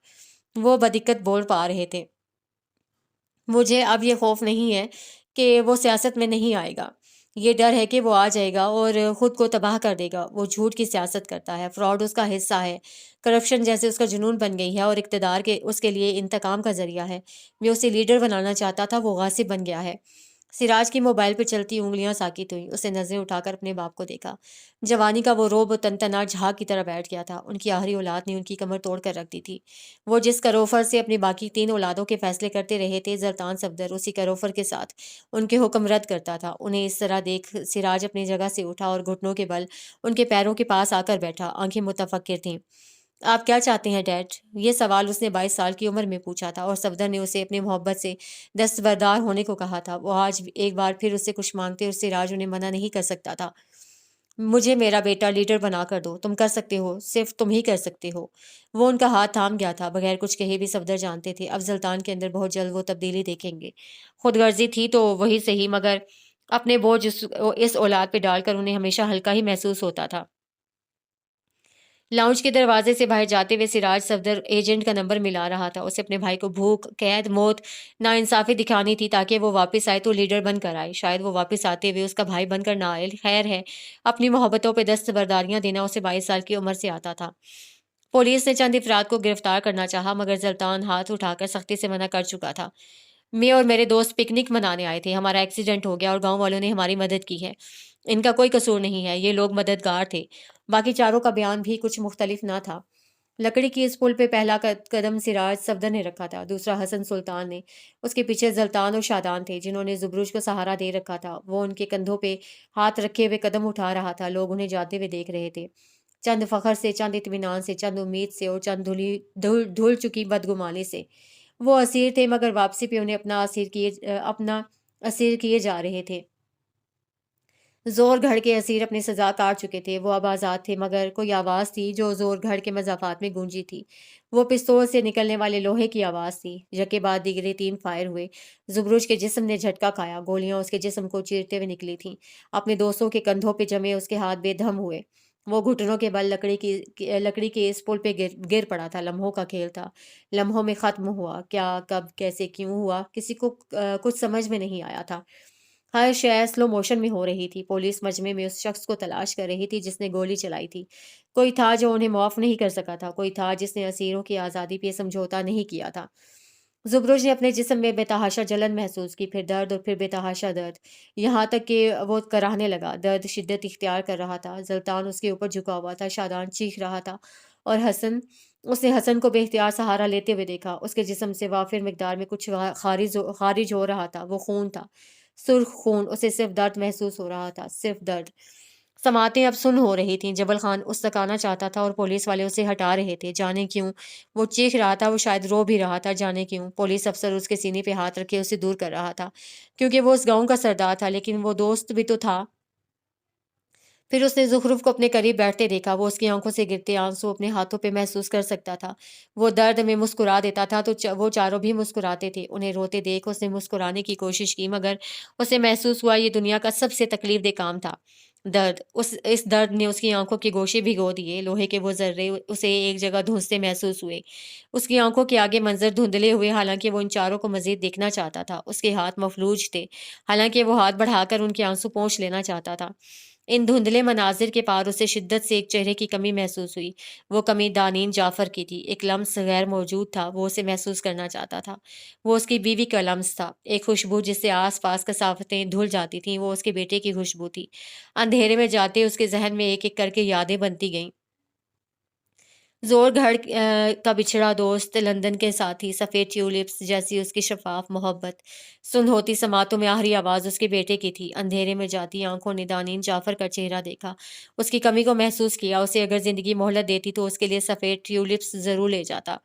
وہ بدقت بول پا رہے تھے۔ مجھے اب یہ خوف نہیں ہے کہ وہ سیاست میں نہیں آئے گا، یہ ڈر ہے کہ وہ آ جائے گا اور خود کو تباہ کر دے گا۔ وہ جھوٹ کی سیاست کرتا ہے، فراڈ اس کا حصہ ہے، کرپشن جیسے اس کا جنون بن گئی ہے، اور اقتدار کے اس کے لیے انتقام کا ذریعہ ہے۔ میں اسے لیڈر بنانا چاہتا تھا، وہ غاصب بن گیا ہے۔ سراج کی موبائل پہ چلتی انگلیاں ساکت ہوئیں، اسے نظریں اٹھا کر اپنے باپ کو دیکھا۔ جوانی کا وہ روب تنتنا جھاگ کی طرح بیٹھ گیا تھا، ان کی آخری اولاد نے ان کی کمر توڑ کر رکھ دی تھی۔ وہ جس کروفر سے اپنی باقی 3 اولادوں کے فیصلے کرتے رہے تھے، زرطان صفدر اسی کروفر کے ساتھ ان کے حکم رد کرتا تھا۔ انہیں اس طرح دیکھ سراج اپنی جگہ سے اٹھا اور گھٹنوں کے بل ان کے پیروں کے پاس آ کر بیٹھا، آنکھیں متفکر تھیں۔ آپ کیا چاہتے ہیں ڈیڈ؟ یہ سوال اس نے 22 سال کی عمر میں پوچھا تھا، اور صفدر نے اسے اپنی محبت سے دستبردار ہونے کو کہا تھا۔ وہ آج ایک بار پھر اس سے کچھ مانگتے، اور سراج انہیں منع نہیں کر سکتا تھا۔ مجھے میرا بیٹا لیڈر بنا کر دو، تم کر سکتے ہو، صرف تم ہی کر سکتے ہو۔ وہ ان کا ہاتھ تھام گیا تھا، بغیر کچھ کہے بھی صفدر جانتے تھے اب سلطان کے اندر بہت جلد وہ تبدیلی دیکھیں گے۔ خود غرضی تھی تو وہی صحیح، مگر اپنے بوجھ اس اولاد پہ ڈال کر انہیں ہمیشہ ہلکا ہی محسوس ہوتا تھا۔ لاؤنج کے دروازے سے باہر جاتے ہوئے سراج صفدر ایجنٹ کا نمبر ملا رہا تھا۔ اسے اپنے بھائی کو بھوک، قید، موت، ناانصافی دکھانی تھی تاکہ وہ واپس آئے تو لیڈر بن کر آئے۔ شاید وہ واپس آتے ہوئے اس کا بھائی بن کر نہ آئے، خیر ہے، اپنی محبتوں پہ دستبرداریاں دینا اسے 22 سال کی عمر سے آتا تھا۔ پولیس نے چند افراد کو گرفتار کرنا چاہا، مگر زلطان ہاتھ اٹھا کر سختی سے منع کر چکا تھا۔ میں اور میرے دوست پکنک منانے آئے تھے، ہمارا ایکسیڈنٹ ہو گیا اور گاؤں والوں نے ہماری مدد کی ہے۔ ان کا کوئی قصور نہیں ہے، یہ لوگ مددگار تھے۔ باقی چاروں کا بیان بھی کچھ مختلف نہ تھا۔ لکڑی کی اس پل پہ پہلا قدم سراج صفدر نے رکھا تھا، دوسرا حسن سلطان نے، اس کے پیچھے زلطان اور شادان تھے جنہوں نے زبروج کو سہارا دے رکھا تھا۔ وہ ان کے کندھوں پہ ہاتھ رکھے ہوئے قدم اٹھا رہا تھا، لوگ انہیں جاتے ہوئے دیکھ رہے تھے، چند فخر سے، چند اطمینان سے، چند امید سے، اور چند دھل چکی بدگمانی سے۔ وہ اسیر تھے، مگر واپسی پہ انہیں اپنا اسیر کیے جا رہے تھے۔ زور گھڑ کے اسیر اپنی سزا کاٹ چکے تھے، وہ اب آزاد تھے، مگر کوئی آواز تھی جو زور گھڑ کے مضافات میں گونجی تھی۔ وہ پستول سے نکلنے والے لوہے کی آواز تھی۔ یکے بعد دیگرے 3 فائر ہوئے۔ زبروج کے جسم نے جھٹکا کھایا، گولیاں اس کے جسم کو چیرتے ہوئے نکلی تھیں۔ اپنے دوستوں کے کندھوں پہ جمے اس کے ہاتھ بے دھم ہوئے۔ وہ گھٹنوں کے بل لکڑی کے اس پل پہ گر پڑا تھا۔ لمحوں کا کھیل تھا، لمحوں میں ختم ہوا۔ کیا، کب، کیسے، کیوں ہوا، کسی کو کچھ سمجھ میں نہیں آیا تھا۔ ہر شے سلو موشن میں ہو رہی تھی۔ پولیس مجمع میں اس شخص کو تلاش کر رہی تھی جس نے گولی چلائی تھی۔ کوئی تھا جو انہیں معاف نہیں کر سکا تھا، کوئی تھا جس نے اسیروں کی آزادی پہ سمجھوتا نہیں کیا تھا۔ زبروج نے اپنے جسم میں بے تحاشا جلن محسوس کی، پھر درد، اور پھر بے تحاشا درد، یہاں تک کہ وہ کراہنے لگا۔ درد شدت اختیار کر رہا تھا۔ زلطان اس کے اوپر جھکا ہوا تھا، شادان چیخ رہا تھا، اور اس نے حسن کو بے اختیار سہارا لیتے ہوئے دیکھا۔ اس کے جسم سے وافر مقدار میں کچھ خارج ہو رہا تھا، وہ خون تھا، سرخ خون۔ اسے صرف درد محسوس ہو رہا تھا، صرف درد۔ سماعتیں اب سن ہو رہی تھیں۔ جبل خان اس تک آنا چاہتا تھا اور پولیس والے اسے ہٹا رہے تھے، جانے کیوں؟ وہ چیخ رہا تھا، وہ شاید رو بھی رہا تھا، جانے کیوں؟ پولیس افسر اس کے سینے پہ ہاتھ رکھے اسے دور کر رہا تھا، کیونکہ وہ اس گاؤں کا سردار تھا، لیکن وہ دوست بھی تو تھا۔ پھر اس نے زخرف کو اپنے قریب بیٹھتے دیکھا۔ وہ اس کی آنکھوں سے گرتے آنسو اپنے ہاتھوں پہ محسوس کر سکتا تھا۔ وہ درد میں مسکرا دیتا تھا تو وہ چاروں بھی مسکراتے تھے۔ انہیں روتے دیکھ اس نے مسکرانے کی کوشش کی، مگر اسے محسوس ہوا یہ دنیا کا سب سے تکلیف دہ کام تھا۔ درد، اس درد نے اس کی آنکھوں کے گوشے بھگو دیے۔ لوہے کے وہ ذرے اسے ایک جگہ دھنستے محسوس ہوئے۔ اس کی آنکھوں کے آگے منظر دھندلے ہوئے، حالانکہ وہ ان چاروں کو مزید دیکھنا چاہتا تھا۔ اس کے ہاتھ مفلوج تھے، حالانکہ وہ ہاتھ بڑھا کر ان کے آنسو پونچھ لینا چاہتا تھا۔ ان دھندلے مناظر کے پار اسے شدت سے ایک چہرے کی کمی محسوس ہوئی۔ وہ کمی دانین جعفر کی تھی۔ ایک لمس غیر موجود تھا، وہ اسے محسوس کرنا چاہتا تھا۔ وہ اس کی بیوی کا لمس تھا، ایک خوشبو جس سے آس پاس کثافتیں دھل جاتی تھیں۔ وہ اس کے بیٹے کی خوشبو تھی۔ اندھیرے میں جاتے اس کے ذہن میں ایک ایک کر کے یادیں بنتی گئیں۔ زور گھڑ کا بچھڑا دوست، لندن کے ساتھی، سفید ٹیولپس جیسی اس کی شفاف محبت۔ سن ہوتی سماعتوں میں آخری آواز اس کے بیٹے کی تھی۔ اندھیرے میں جاتی آنکھوں نے دانین جعفر کا چہرہ دیکھا، اس کی کمی کو محسوس کیا۔ اسے اگر زندگی مہلت دیتی تو اس کے لیے سفید ٹیولپس ضرور لے جاتا۔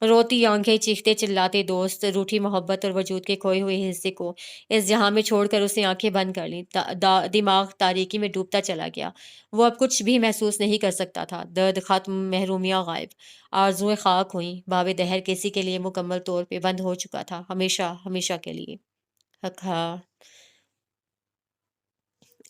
روتی آنکھیں، چیختے چلاتے دوست، روٹھی محبت اور وجود کے کھوئے ہوئے حصے کو اس جہاں میں چھوڑ کر اس نے آنکھیں بند کر لیں۔ دماغ تاریکی میں ڈوبتا چلا گیا۔ وہ اب کچھ بھی محسوس نہیں کر سکتا تھا۔ درد ختم، محرومیاں غائب، آرزوئیں خاک ہوئیں۔ باب دہر کسی کے لیے مکمل طور پہ بند ہو چکا تھا، ہمیشہ ہمیشہ کے لیے۔ حق ہاں۔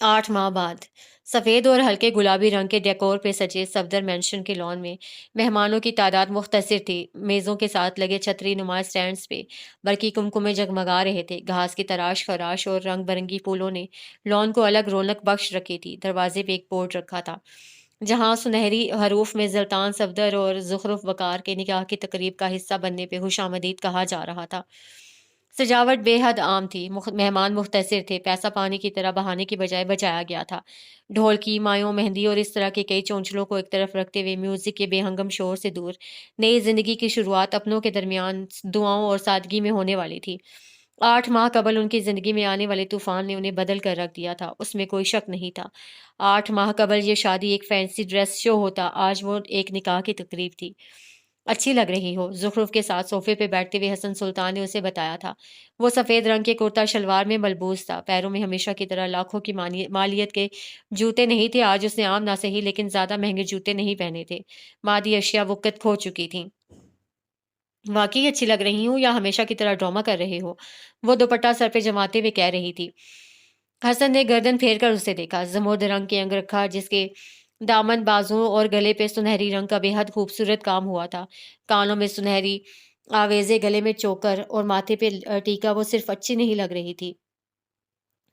8 ماہ بعد سفید اور ہلکے گلابی رنگ کے ڈیکور پہ سجے صفدر مینشن کے لان میں مہمانوں کی تعداد مختصر تھی۔ میزوں کے ساتھ لگے چھتری نما سٹینڈز پہ برقی کمکمے جگمگا رہے تھے۔ گھاس کی تراش فراش اور رنگ برنگی پھولوں نے لان کو الگ رونق بخش رکھی تھی۔ دروازے پہ ایک بورڈ رکھا تھا جہاں سنہری حروف میں زلطان صفدر اور زخرف وقار کے نکاح کی تقریب کا حصہ بننے پہ خوش آمدید کہا جا رہا تھا۔ سجاوٹ بے حد عام تھی، مہمان مختصر تھے، پیسہ پانی کی طرح بہانے کی بجائے بچایا گیا تھا۔ ڈھولکی، مایوں، مہندی اور اس طرح کے کئی چونچلوں کو ایک طرف رکھتے ہوئے میوزک کے بے ہنگم شور سے دور، نئی زندگی کی شروعات اپنوں کے درمیان دعاؤں اور سادگی میں ہونے والی تھی۔ 8 ماہ قبل ان کی زندگی میں آنے والے طوفان نے انہیں بدل کر رکھ دیا تھا، اس میں کوئی شک نہیں تھا۔ 8 ماہ قبل یہ شادی ایک فینسی ڈریس شو ہوتا، آج وہ ایک نکاح کی تقریب تھی۔ اچھی لگ رہی ہو، زخرف کے ساتھ صوفے پہ بیٹھتے ہوئے حسن سلطان نے اسے بتایا تھا۔ وہ سفید رنگ کے کرتا شلوار میں ملبوس تھا، پیروں میں ہمیشہ کی طرح لاکھوں کی مالیت کے جوتے نہیں تھے۔ آج اس نے عام نہ صحیح لیکن زیادہ مہنگے جوتے نہیں پہنے تھے، مادی اشیاء وقت کھو چکی تھیں۔ واقعی اچھی لگ رہی ہوں یا ہمیشہ کی طرح ڈرامہ کر رہے ہو؟ وہ دوپٹہ سر پہ جماتے ہوئے کہہ رہی تھی۔ حسن نے گردن پھیر کر اسے دیکھا۔ زمرد رنگ کے انگرکھا جس کے دامن، بازوؤں اور گلے پہ سنہری رنگ کا بے حد خوبصورت کام ہوا تھا، کانوں میں سنہری آویزے، گلے میں چوکر اور ماتھے پہ ٹیکا، وہ صرف اچھی نہیں لگ رہی تھی،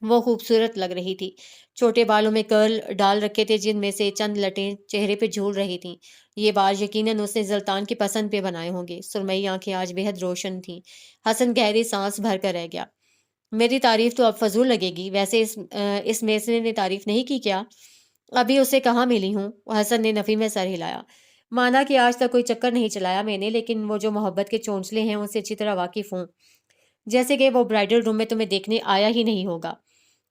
وہ خوبصورت لگ رہی تھی۔ چھوٹے بالوں میں کرل ڈال رکھے تھے جن میں سے چند لٹیں چہرے پہ جھول رہی تھیں۔ یہ بال یقیناً اس نے زلطان کی پسند پہ بنائے ہوں گے۔ سرمئی آنکھیں آج بے حد روشن تھیں۔ حسن گہری سانس بھر کر رہ گیا۔ میری تعریف تو اب فضول لگے گی، ویسے اس میسنے نے تعریف نہیں کی کیا؟ ابھی اسے کہاں ملی ہوں؟ حسن نے نفی میں سر ہلایا۔ مانا کہ آج تک کوئی چکر نہیں چلایا میں نے، لیکن وہ جو محبت کے چونچلے ہیں ان سے اچھی طرح واقف ہوں، جیسے کہ وہ برائڈل روم میں تمہیں دیکھنے آیا ہی نہیں ہوگا۔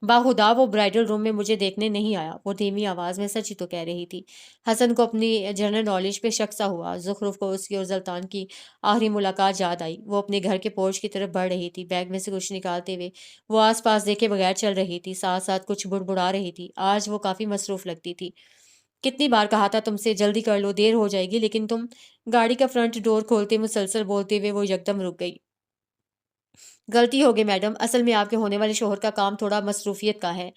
باخدا وہ برائڈل روم میں مجھے دیکھنے نہیں آیا، وہ دھیمی آواز میں سچ ہی تو کہہ رہی تھی۔ حسن کو اپنی جنرل نالج پہ شک سا ہوا۔ زخرف کو اس کی اور زلطان کی آخری ملاقات یاد آئی۔ وہ اپنے گھر کے پورچ کی طرف بڑھ رہی تھی، بیگ میں سے کچھ نکالتے ہوئے وہ آس پاس دیکھے بغیر چل رہی تھی، ساتھ ساتھ کچھ بڑبڑا رہی تھی۔ آج وہ کافی مصروف لگتی تھی۔ کتنی بار کہا تھا تم سے جلدی کر لو، دیر ہو جائے گی، لیکن تم… گاڑی کا فرنٹ ڈور کھولتے مسلسل بولتے ہوئے وہ یکدم رک گئی۔ غلطی ہوگی میڈم، اصل میں آپ کے ہونے والے شوہر کا کام تھوڑا مصروفیت کا ہے۔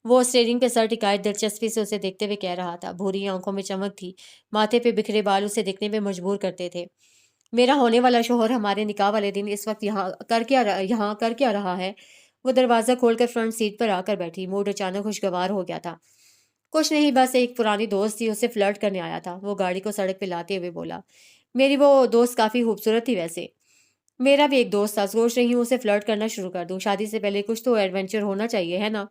وہ اسٹیئرنگ پہ سر ٹکائے دلچسپی سے اسے دیکھتے ہوئے کہہ رہا تھا۔ بھوری آنکھوں میں چمک تھی، ماتھے پہ بکھرے بال اسے دیکھنے پہ مجبور کرتے تھے۔ میرا ہونے والا شوہر ہمارے نکاح والے دن اس وقت یہاں کر کیا رہا ہے؟ وہ دروازہ کھول کر فرنٹ سیٹ پر آ کر بیٹھی۔ موڈ اچانک خوشگوار ہو گیا تھا۔ کچھ نہیں، بس ایک پرانی دوست تھی، اسے فلرٹ کرنے آیا تھا۔ وہ گاڑی کو سڑک پہ لاتے ہوئے بولا۔ میری وہ دوست کافی خوبصورت تھی ویسے۔ میرا بھی ایک دوست تھا، سوچ رہی ہوں اسے فلرٹ کرنا شروع کر دوں۔ شادی سے پہلے کچھ تو ایڈونچر ہونا چاہیے، ہے نا؟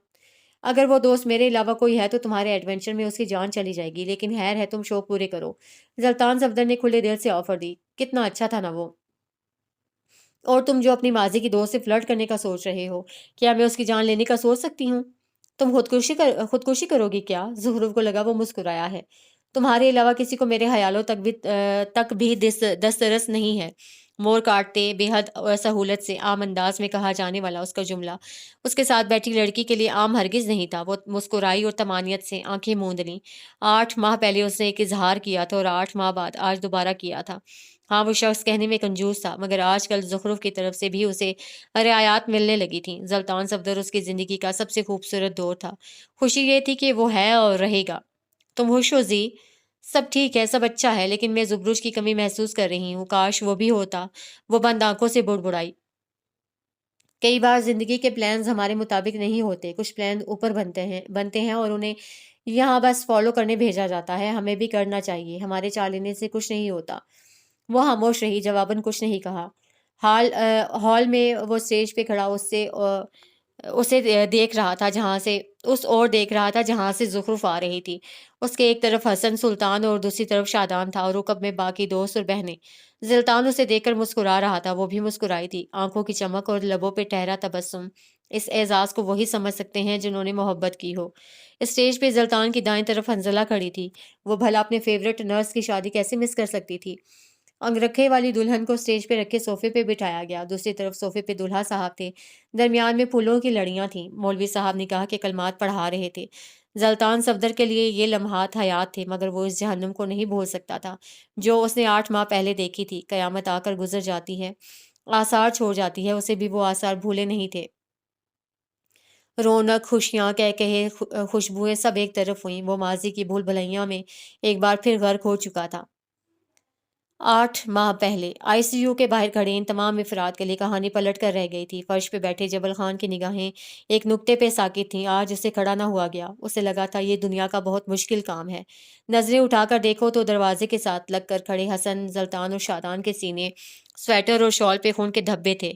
اگر وہ دوست میرے علاوہ کوئی ہے تو تمہارے ایڈونچر میں اس کی جان چلی جائے گی، لیکن خیر ہے تم شوق پورے کرو۔ زلطان صفدر نے کھلے دل سے آفر دی۔ کتنا اچھا تھا نا وہ؟ اور تم جو اپنی ماضی کی دوست سے فلرٹ کرنے کا سوچ رہے ہو، کیا میں اس کی جان لینے کا سوچ سکتی ہوں؟ تم خودکشی کرو گی کیا؟ زہرف کو لگا وہ مسکرایا ہے۔ تمہارے علاوہ کسی کو میرے خیالوں تک بھی دسترس نہیں ہے۔ مور کاٹتے بے حد سہولت سے عام انداز میں کہا جانے والا اس کا جملہ اس کے ساتھ بیٹھی لڑکی کے لیے عام ہرگز نہیں تھا۔ وہ مسکرائی اور طمانیت سے آنکھیں موند لیں۔ 8 ماہ پہلے اس نے ایک اظہار کیا تھا اور 8 ماہ بعد آج دوبارہ کیا تھا۔ ہاں، وہ شخص کہنے میں کنجوس تھا، مگر آج کل زخرف کی طرف سے بھی اسے رعایات ملنے لگی تھیں۔ زلطان صفدر اس کی زندگی کا سب سے خوبصورت دور تھا۔ خوشی یہ تھی کہ وہ ہے اور رہے گا۔ تم خوش ہو زی؟ سب ٹھیک ہے، سب اچھا ہے، لیکن میں زبرج کی کمی محسوس کر رہی ہوں۔ کاش وہ بھی ہوتا۔ وہ بند آنکھوں سے بڑبڑائی۔ کئی بار زندگی کے پلانز ہمارے مطابق نہیں ہوتے، کچھ پلان اوپر بنتے ہیں اور انہیں یہاں بس فالو کرنے بھیجا جاتا ہے۔ ہمیں بھی کرنا چاہیے، ہمارے چالنے سے کچھ نہیں ہوتا۔ وہ خاموش رہی، جواباً کچھ نہیں کہا۔ ہال میں وہ اسٹیج پہ کھڑا اسے دیکھ رہا تھا جہاں سے زخرف آ رہی تھی۔ اس کے ایک طرف حسن سلطان اور دوسری طرف شادان تھا، اور رکب میں باقی دوست اور بہنیں۔ زلطان اسے دیکھ کر مسکرا رہا تھا، وہ بھی مسکرائی تھی۔ آنکھوں کی چمک اور لبوں پہ ٹھہرا تبسم، اس اعزاز کو وہی سمجھ سکتے ہیں جنہوں نے محبت کی ہو۔ اسٹیج پہ زلطان کی دائیں طرف حنزلہ کھڑی تھی۔ وہ بھلا اپنے فیورٹ نرس کی شادی کیسے مس کر سکتی تھی؟ انگرکھے والی دلہن کو اسٹیج پہ رکھے صوفے پہ بٹھایا گیا۔ دوسری طرف صوفے پہ دلہا صاحب تھے، درمیان میں پھولوں کی لڑیاں تھیں۔ مولوی صاحب نکاح کے کلمات پڑھا رہے تھے۔ زلطان صفدر کے لیے یہ لمحات حیات تھے، مگر وہ اس جہنم کو نہیں بھول سکتا تھا جو اس نے 8 ماہ پہلے دیکھی تھی۔ قیامت آ کر گزر جاتی ہے، آثار چھوڑ جاتی ہے، اسے بھی وہ آثار بھولے نہیں تھے۔ رونق، خوشیاں، کہے خوشبوئیں سب ایک طرف ہوئیں۔ وہ ماضی کی بھول بھلیاں میں ایک بار پھر غرق ہو چکا تھا۔ 8 ماہ پہلے ICU کے باہر کھڑے ان تمام افراد کے لیے کہانی پلٹ کر رہ گئی تھی۔ فرش پہ بیٹھے جبل خان کی نگاہیں ایک نقطے پہ ساکت تھیں۔ آج اسے کھڑا نہ ہوا گیا۔ اسے لگا تھا یہ دنیا کا بہت مشکل کام ہے۔ نظریں اٹھا کر دیکھو تو دروازے کے ساتھ لگ کر کھڑے حسن، زلطان اور شادان کے سینے، سویٹر اور شال پہ خون کے دھبے تھے۔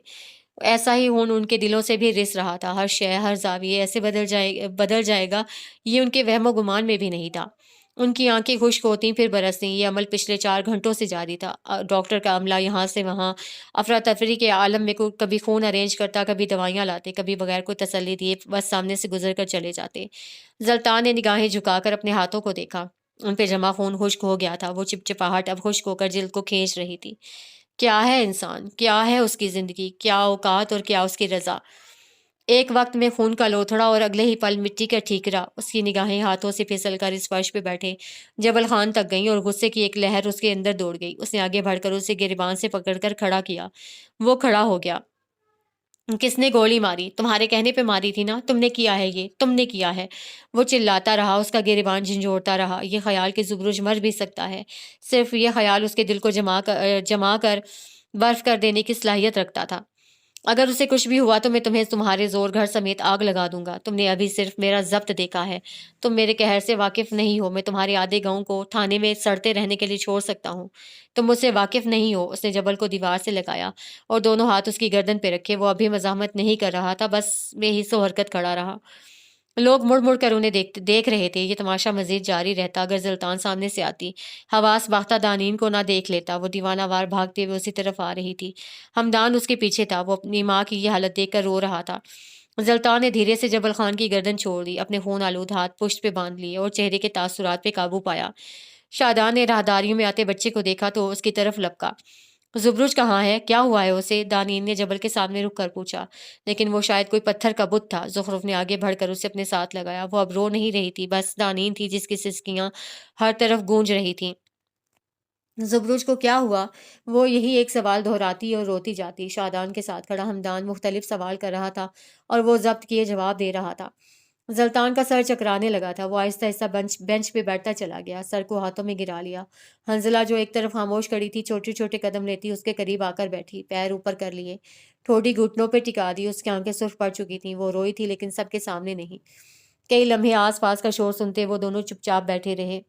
ایسا ہی خون ان کے دلوں سے بھی رس رہا تھا۔ ہر شے، ہر زاویے ایسے بدل جائے گا، یہ ان کے وہم و گمان میں بھی نہیں تھا۔ ان کی آنکھیں خشک ہوتیں پھر برستیں۔ یہ عمل پچھلے 4 گھنٹوں سے جاری تھا۔ ڈاکٹر کا عملہ یہاں سے وہاں افراتفری کے عالم میں کبھی خون ارینج کرتا، کبھی دوائیاں لاتے، کبھی بغیر کوئی تسلی دیے بس سامنے سے گزر کر چلے جاتے۔ زلطان نے نگاہیں جھکا کر اپنے ہاتھوں کو دیکھا۔ ان پہ جمع خون خشک ہو گیا تھا۔ وہ چپچپاہٹ اب خشک ہو کر جلد کو کھینچ رہی تھی۔ کیا ہے انسان؟ کیا ہے اس کی زندگی؟ کیا اوقات اور کیا اس کی رضا؟ ایک وقت میں خون کا لوتھڑا اور اگلے ہی پل مٹی کا ٹھیکرا۔ اس کی نگاہیں ہاتھوں سے پھسل کر اس فرش پہ بیٹھے جبل خان تک گئیں اور غصے کی ایک لہر اس کے اندر دوڑ گئی۔ اس نے آگے بڑھ کر اسے گریبان سے پکڑ کر کھڑا کیا۔ وہ کھڑا ہو گیا۔ کس نے گولی ماری؟ تمہارے کہنے پہ ماری تھی نا؟ تم نے کیا ہے یہ؟ تم نے کیا ہے؟ وہ چلاتا رہا، اس کا گریبان جھنجھوڑتا رہا۔ یہ خیال کہ زبرج مر بھی سکتا ہے، صرف یہ خیال اس کے دل کو جما کر برف کر دینے کی صلاحیت رکھتا تھا۔ اگر اسے کچھ بھی ہوا تو میں تمہیں تمہارے زور گھر سمیت آگ لگا دوں گا۔ تم نے ابھی صرف میرا ضبط دیکھا ہے، تم میرے قہر سے واقف نہیں ہو۔ میں تمہارے آدھے گاؤں کو تھانے میں سڑتے رہنے کے لیے چھوڑ سکتا ہوں، تم مجھ سے واقف نہیں ہو۔ اس نے جبل کو دیوار سے لگایا اور دونوں ہاتھ اس کی گردن پہ رکھے۔ وہ ابھی مزاحمت نہیں کر رہا تھا، بس بے حس و حرکت کھڑا رہا۔ لوگ مڑ مڑ کر انہیں دیکھ رہے تھے۔ یہ تماشا مزید جاری رہتا اگر زلطان سامنے سے آتی۔ حواس باختہ دانین کو نہ دیکھ لیتا۔ وہ دیوانہ وار بھاگتے ہوئے اسی طرف آ رہی تھی۔ ہمدان اس کے پیچھے تھا۔ وہ اپنی ماں کی یہ حالت دیکھ کر رو رہا تھا۔ زلطان نے دھیرے سے جبل خان کی گردن چھوڑ دی، اپنے خون آلود ہاتھ پشت پہ باندھ لیے اور چہرے کے تاثرات پہ قابو پایا۔ شادان نے راہداریوں میں آتے بچے کو دیکھا تو اس کی طرف لپکا۔ زبرج کہاں ہے؟ کیا ہوا ہے اسے؟ دانین نے جبل کے سامنے رک کر پوچھا، لیکن وہ شاید کوئی پتھر کا بت تھا۔ زخرف نے آگے بڑھ کر اسے اپنے ساتھ لگایا۔ وہ اب رو نہیں رہی تھی، بس دانین تھی جس کی سسکیاں ہر طرف گونج رہی تھیں۔ زبرج کو کیا ہوا؟ وہ یہی ایک سوال دہراتی اور روتی جاتی۔ شادان کے ساتھ کھڑا ہمدان مختلف سوال کر رہا تھا اور وہ ضبط کیے جواب دے رہا تھا۔ زلطان کا سر چکرانے لگا تھا۔ وہ آہستہ آہستہ بینچ پہ بیٹھتا چلا گیا، سر کو ہاتھوں میں گرا لیا۔ حنزلہ جو ایک طرف خاموش کھڑی تھی چھوٹے چھوٹے قدم لیتی اس کے قریب آ کر بیٹھی، پیر اوپر کر لیے، ٹھوڑی گھٹنوں پہ ٹکا دی۔ اس کی آنکھیں سرخ پڑ چکی تھیں۔ وہ روئی تھی لیکن سب کے سامنے نہیں۔ کئی لمحے آس پاس کا شور سنتے وہ دونوں چپ چاپ بیٹھے رہے۔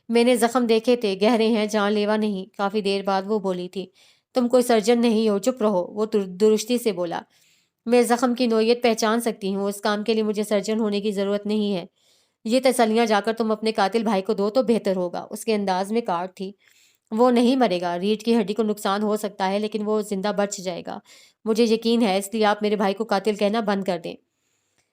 میں نے زخم دیکھے تھے، گہرے ہیں، جان لیوا نہیں۔ کافی دیر بعد وہ بولی تھی، تم کوئی سرجن نہیں ہو، چپ رہو۔ وہ درستی سے بولا، میں زخم کی نوعیت پہچان سکتی ہوں، اس کام کے لیے مجھے سرجن ہونے کی ضرورت نہیں ہے۔ یہ تسلیاں جا کر تم اپنے قاتل بھائی کو دو تو بہتر ہوگا۔ اس کے انداز میں کاٹ تھی۔ وہ نہیں مرے گا، ریڑھ کی ہڈی کو نقصان ہو سکتا ہے لیکن وہ زندہ بچ جائے گا، مجھے یقین ہے، اس لیے آپ میرے بھائی کو قاتل کہنا بند کر دیں۔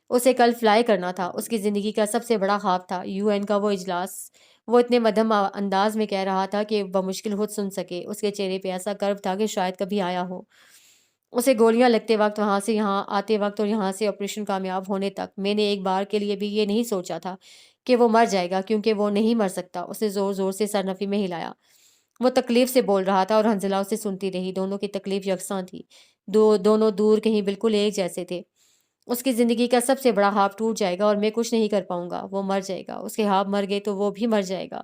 اسے کل فلائی کرنا تھا، اس کی زندگی کا سب سے بڑا خواب تھا، UN کا وہ اجلاس۔ وہ اتنے مدھم انداز میں کہہ رہا تھا کہ بمشکل خود سن سکے۔ اس کے چہرے پہ ایسا کرو تھا کہ شاید کبھی آیا ہو۔ اسے گولیاں لگتے وقت، وہاں سے یہاں آتے وقت اور یہاں سے آپریشن کامیاب ہونے تک، میں نے ایک بار کے لیے بھی یہ نہیں سوچا تھا کہ وہ مر جائے گا، کیونکہ وہ نہیں مر سکتا۔ اس نے زور زور سے سر نفی میں ہلایا۔ وہ تکلیف سے بول رہا تھا اور حنزلہ اسے سنتی رہی۔ دونوں کی تکلیف یکساں تھی، دونوں دور کہیں بالکل ایک جیسے تھے۔ اس کی زندگی کا سب سے بڑا خواب ٹوٹ جائے گا اور میں کچھ نہیں کر پاؤں گا۔ وہ مر جائے گا، اس کے خواب مر گئے تو وہ بھی مر جائے گا۔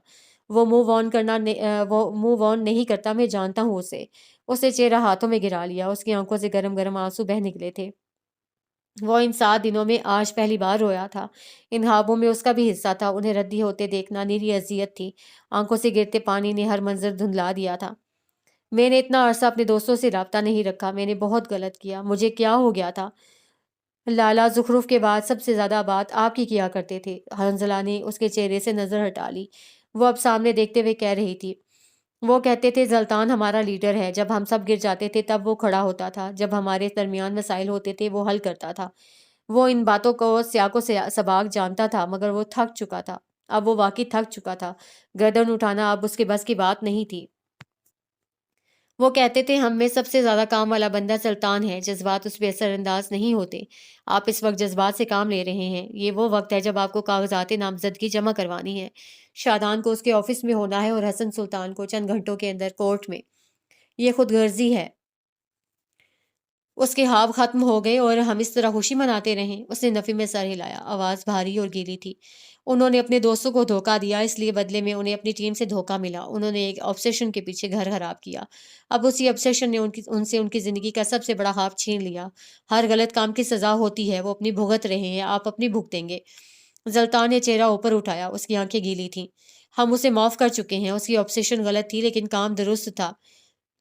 وہ موو آن نہیں کرتا، میں جانتا ہوں اسے۔ اس نے چہرہ ہاتھوں میں گرا لیا، اس کی آنکھوں سے گرم گرم آنسو بہہ نکلے تھے۔ وہ ان 7 دنوں میں آج پہلی بار رویا تھا۔ ان خوابوں میں اس کا بھی حصہ تھا، انہیں ردی ہوتے دیکھنا نیری اذیت تھی۔ آنکھوں سے گرتے پانی نے ہر منظر دھندلا دیا تھا۔ میں نے اتنا عرصہ اپنے دوستوں سے رابطہ نہیں رکھا، میں نے بہت غلط کیا۔ مجھے کیا ہو گیا تھا؟ لالا زخرف کے بعد سب سے زیادہ بات آپ کی کیا کرتے تھے۔ حنزلہ نے اس کے چہرے سے نظر ہٹا لی۔ وہ اب سامنے دیکھتے ہوئے کہہ رہی تھی، وہ کہتے تھے زلطان ہمارا لیڈر ہے، جب ہم سب گر جاتے تھے تب وہ کھڑا ہوتا تھا، جب ہمارے درمیان مسائل ہوتے تھے وہ حل کرتا تھا۔ وہ ان باتوں کو سیاق و سباق جانتا تھا، مگر وہ تھک چکا تھا۔ اب وہ واقعی تھک چکا تھا۔ گردن اٹھانا اب اس کے بس کی بات نہیں تھی۔ وہ کہتے تھے ہم میں سب سے زیادہ کام والا بندہ سلطان ہے، جذبات اس پہ اثر انداز نہیں ہوتے۔ آپ اس وقت جذبات سے کام لے رہے ہیں، یہ وہ وقت ہے جب آپ کو کاغذات نامزدگی جمع کروانی ہے۔ شادان کو اس کے آفس میں ہونا ہے اور حسن سلطان کو چند گھنٹوں کے اندر کورٹ میں۔ یہ خود غرضی ہے۔ اس کے خواب ختم ہو گئے اور ہم اس طرح خوشی مناتے رہیں۔ اس نے نفی میں سر ہلایا، آواز بھاری اور گیلی تھی۔ انہوں نے اپنے دوستوں کو دھوکہ دیا، اس لیے بدلے میں انہیں اپنی ٹیم سے دھوکہ ملا۔ انہوں نے ایک آبسیشن کے پیچھے گھر خراب کیا۔ اب اسی آبسیشن نے ان سے ان کی زندگی کا سب سے بڑا خواب چھین لیا۔ ہر غلط کام کی سزا ہوتی ہے، وہ اپنی بھگت رہے ہیں، آپ اپنی بھگتیں گے۔ زلطان نے چہرہ اوپر اٹھایا، اس کی آنکھیں گیلی تھیں۔ ہم اسے معاف کر چکے ہیں، اس کی آبسیشن غلط تھی لیکن کام درست تھا۔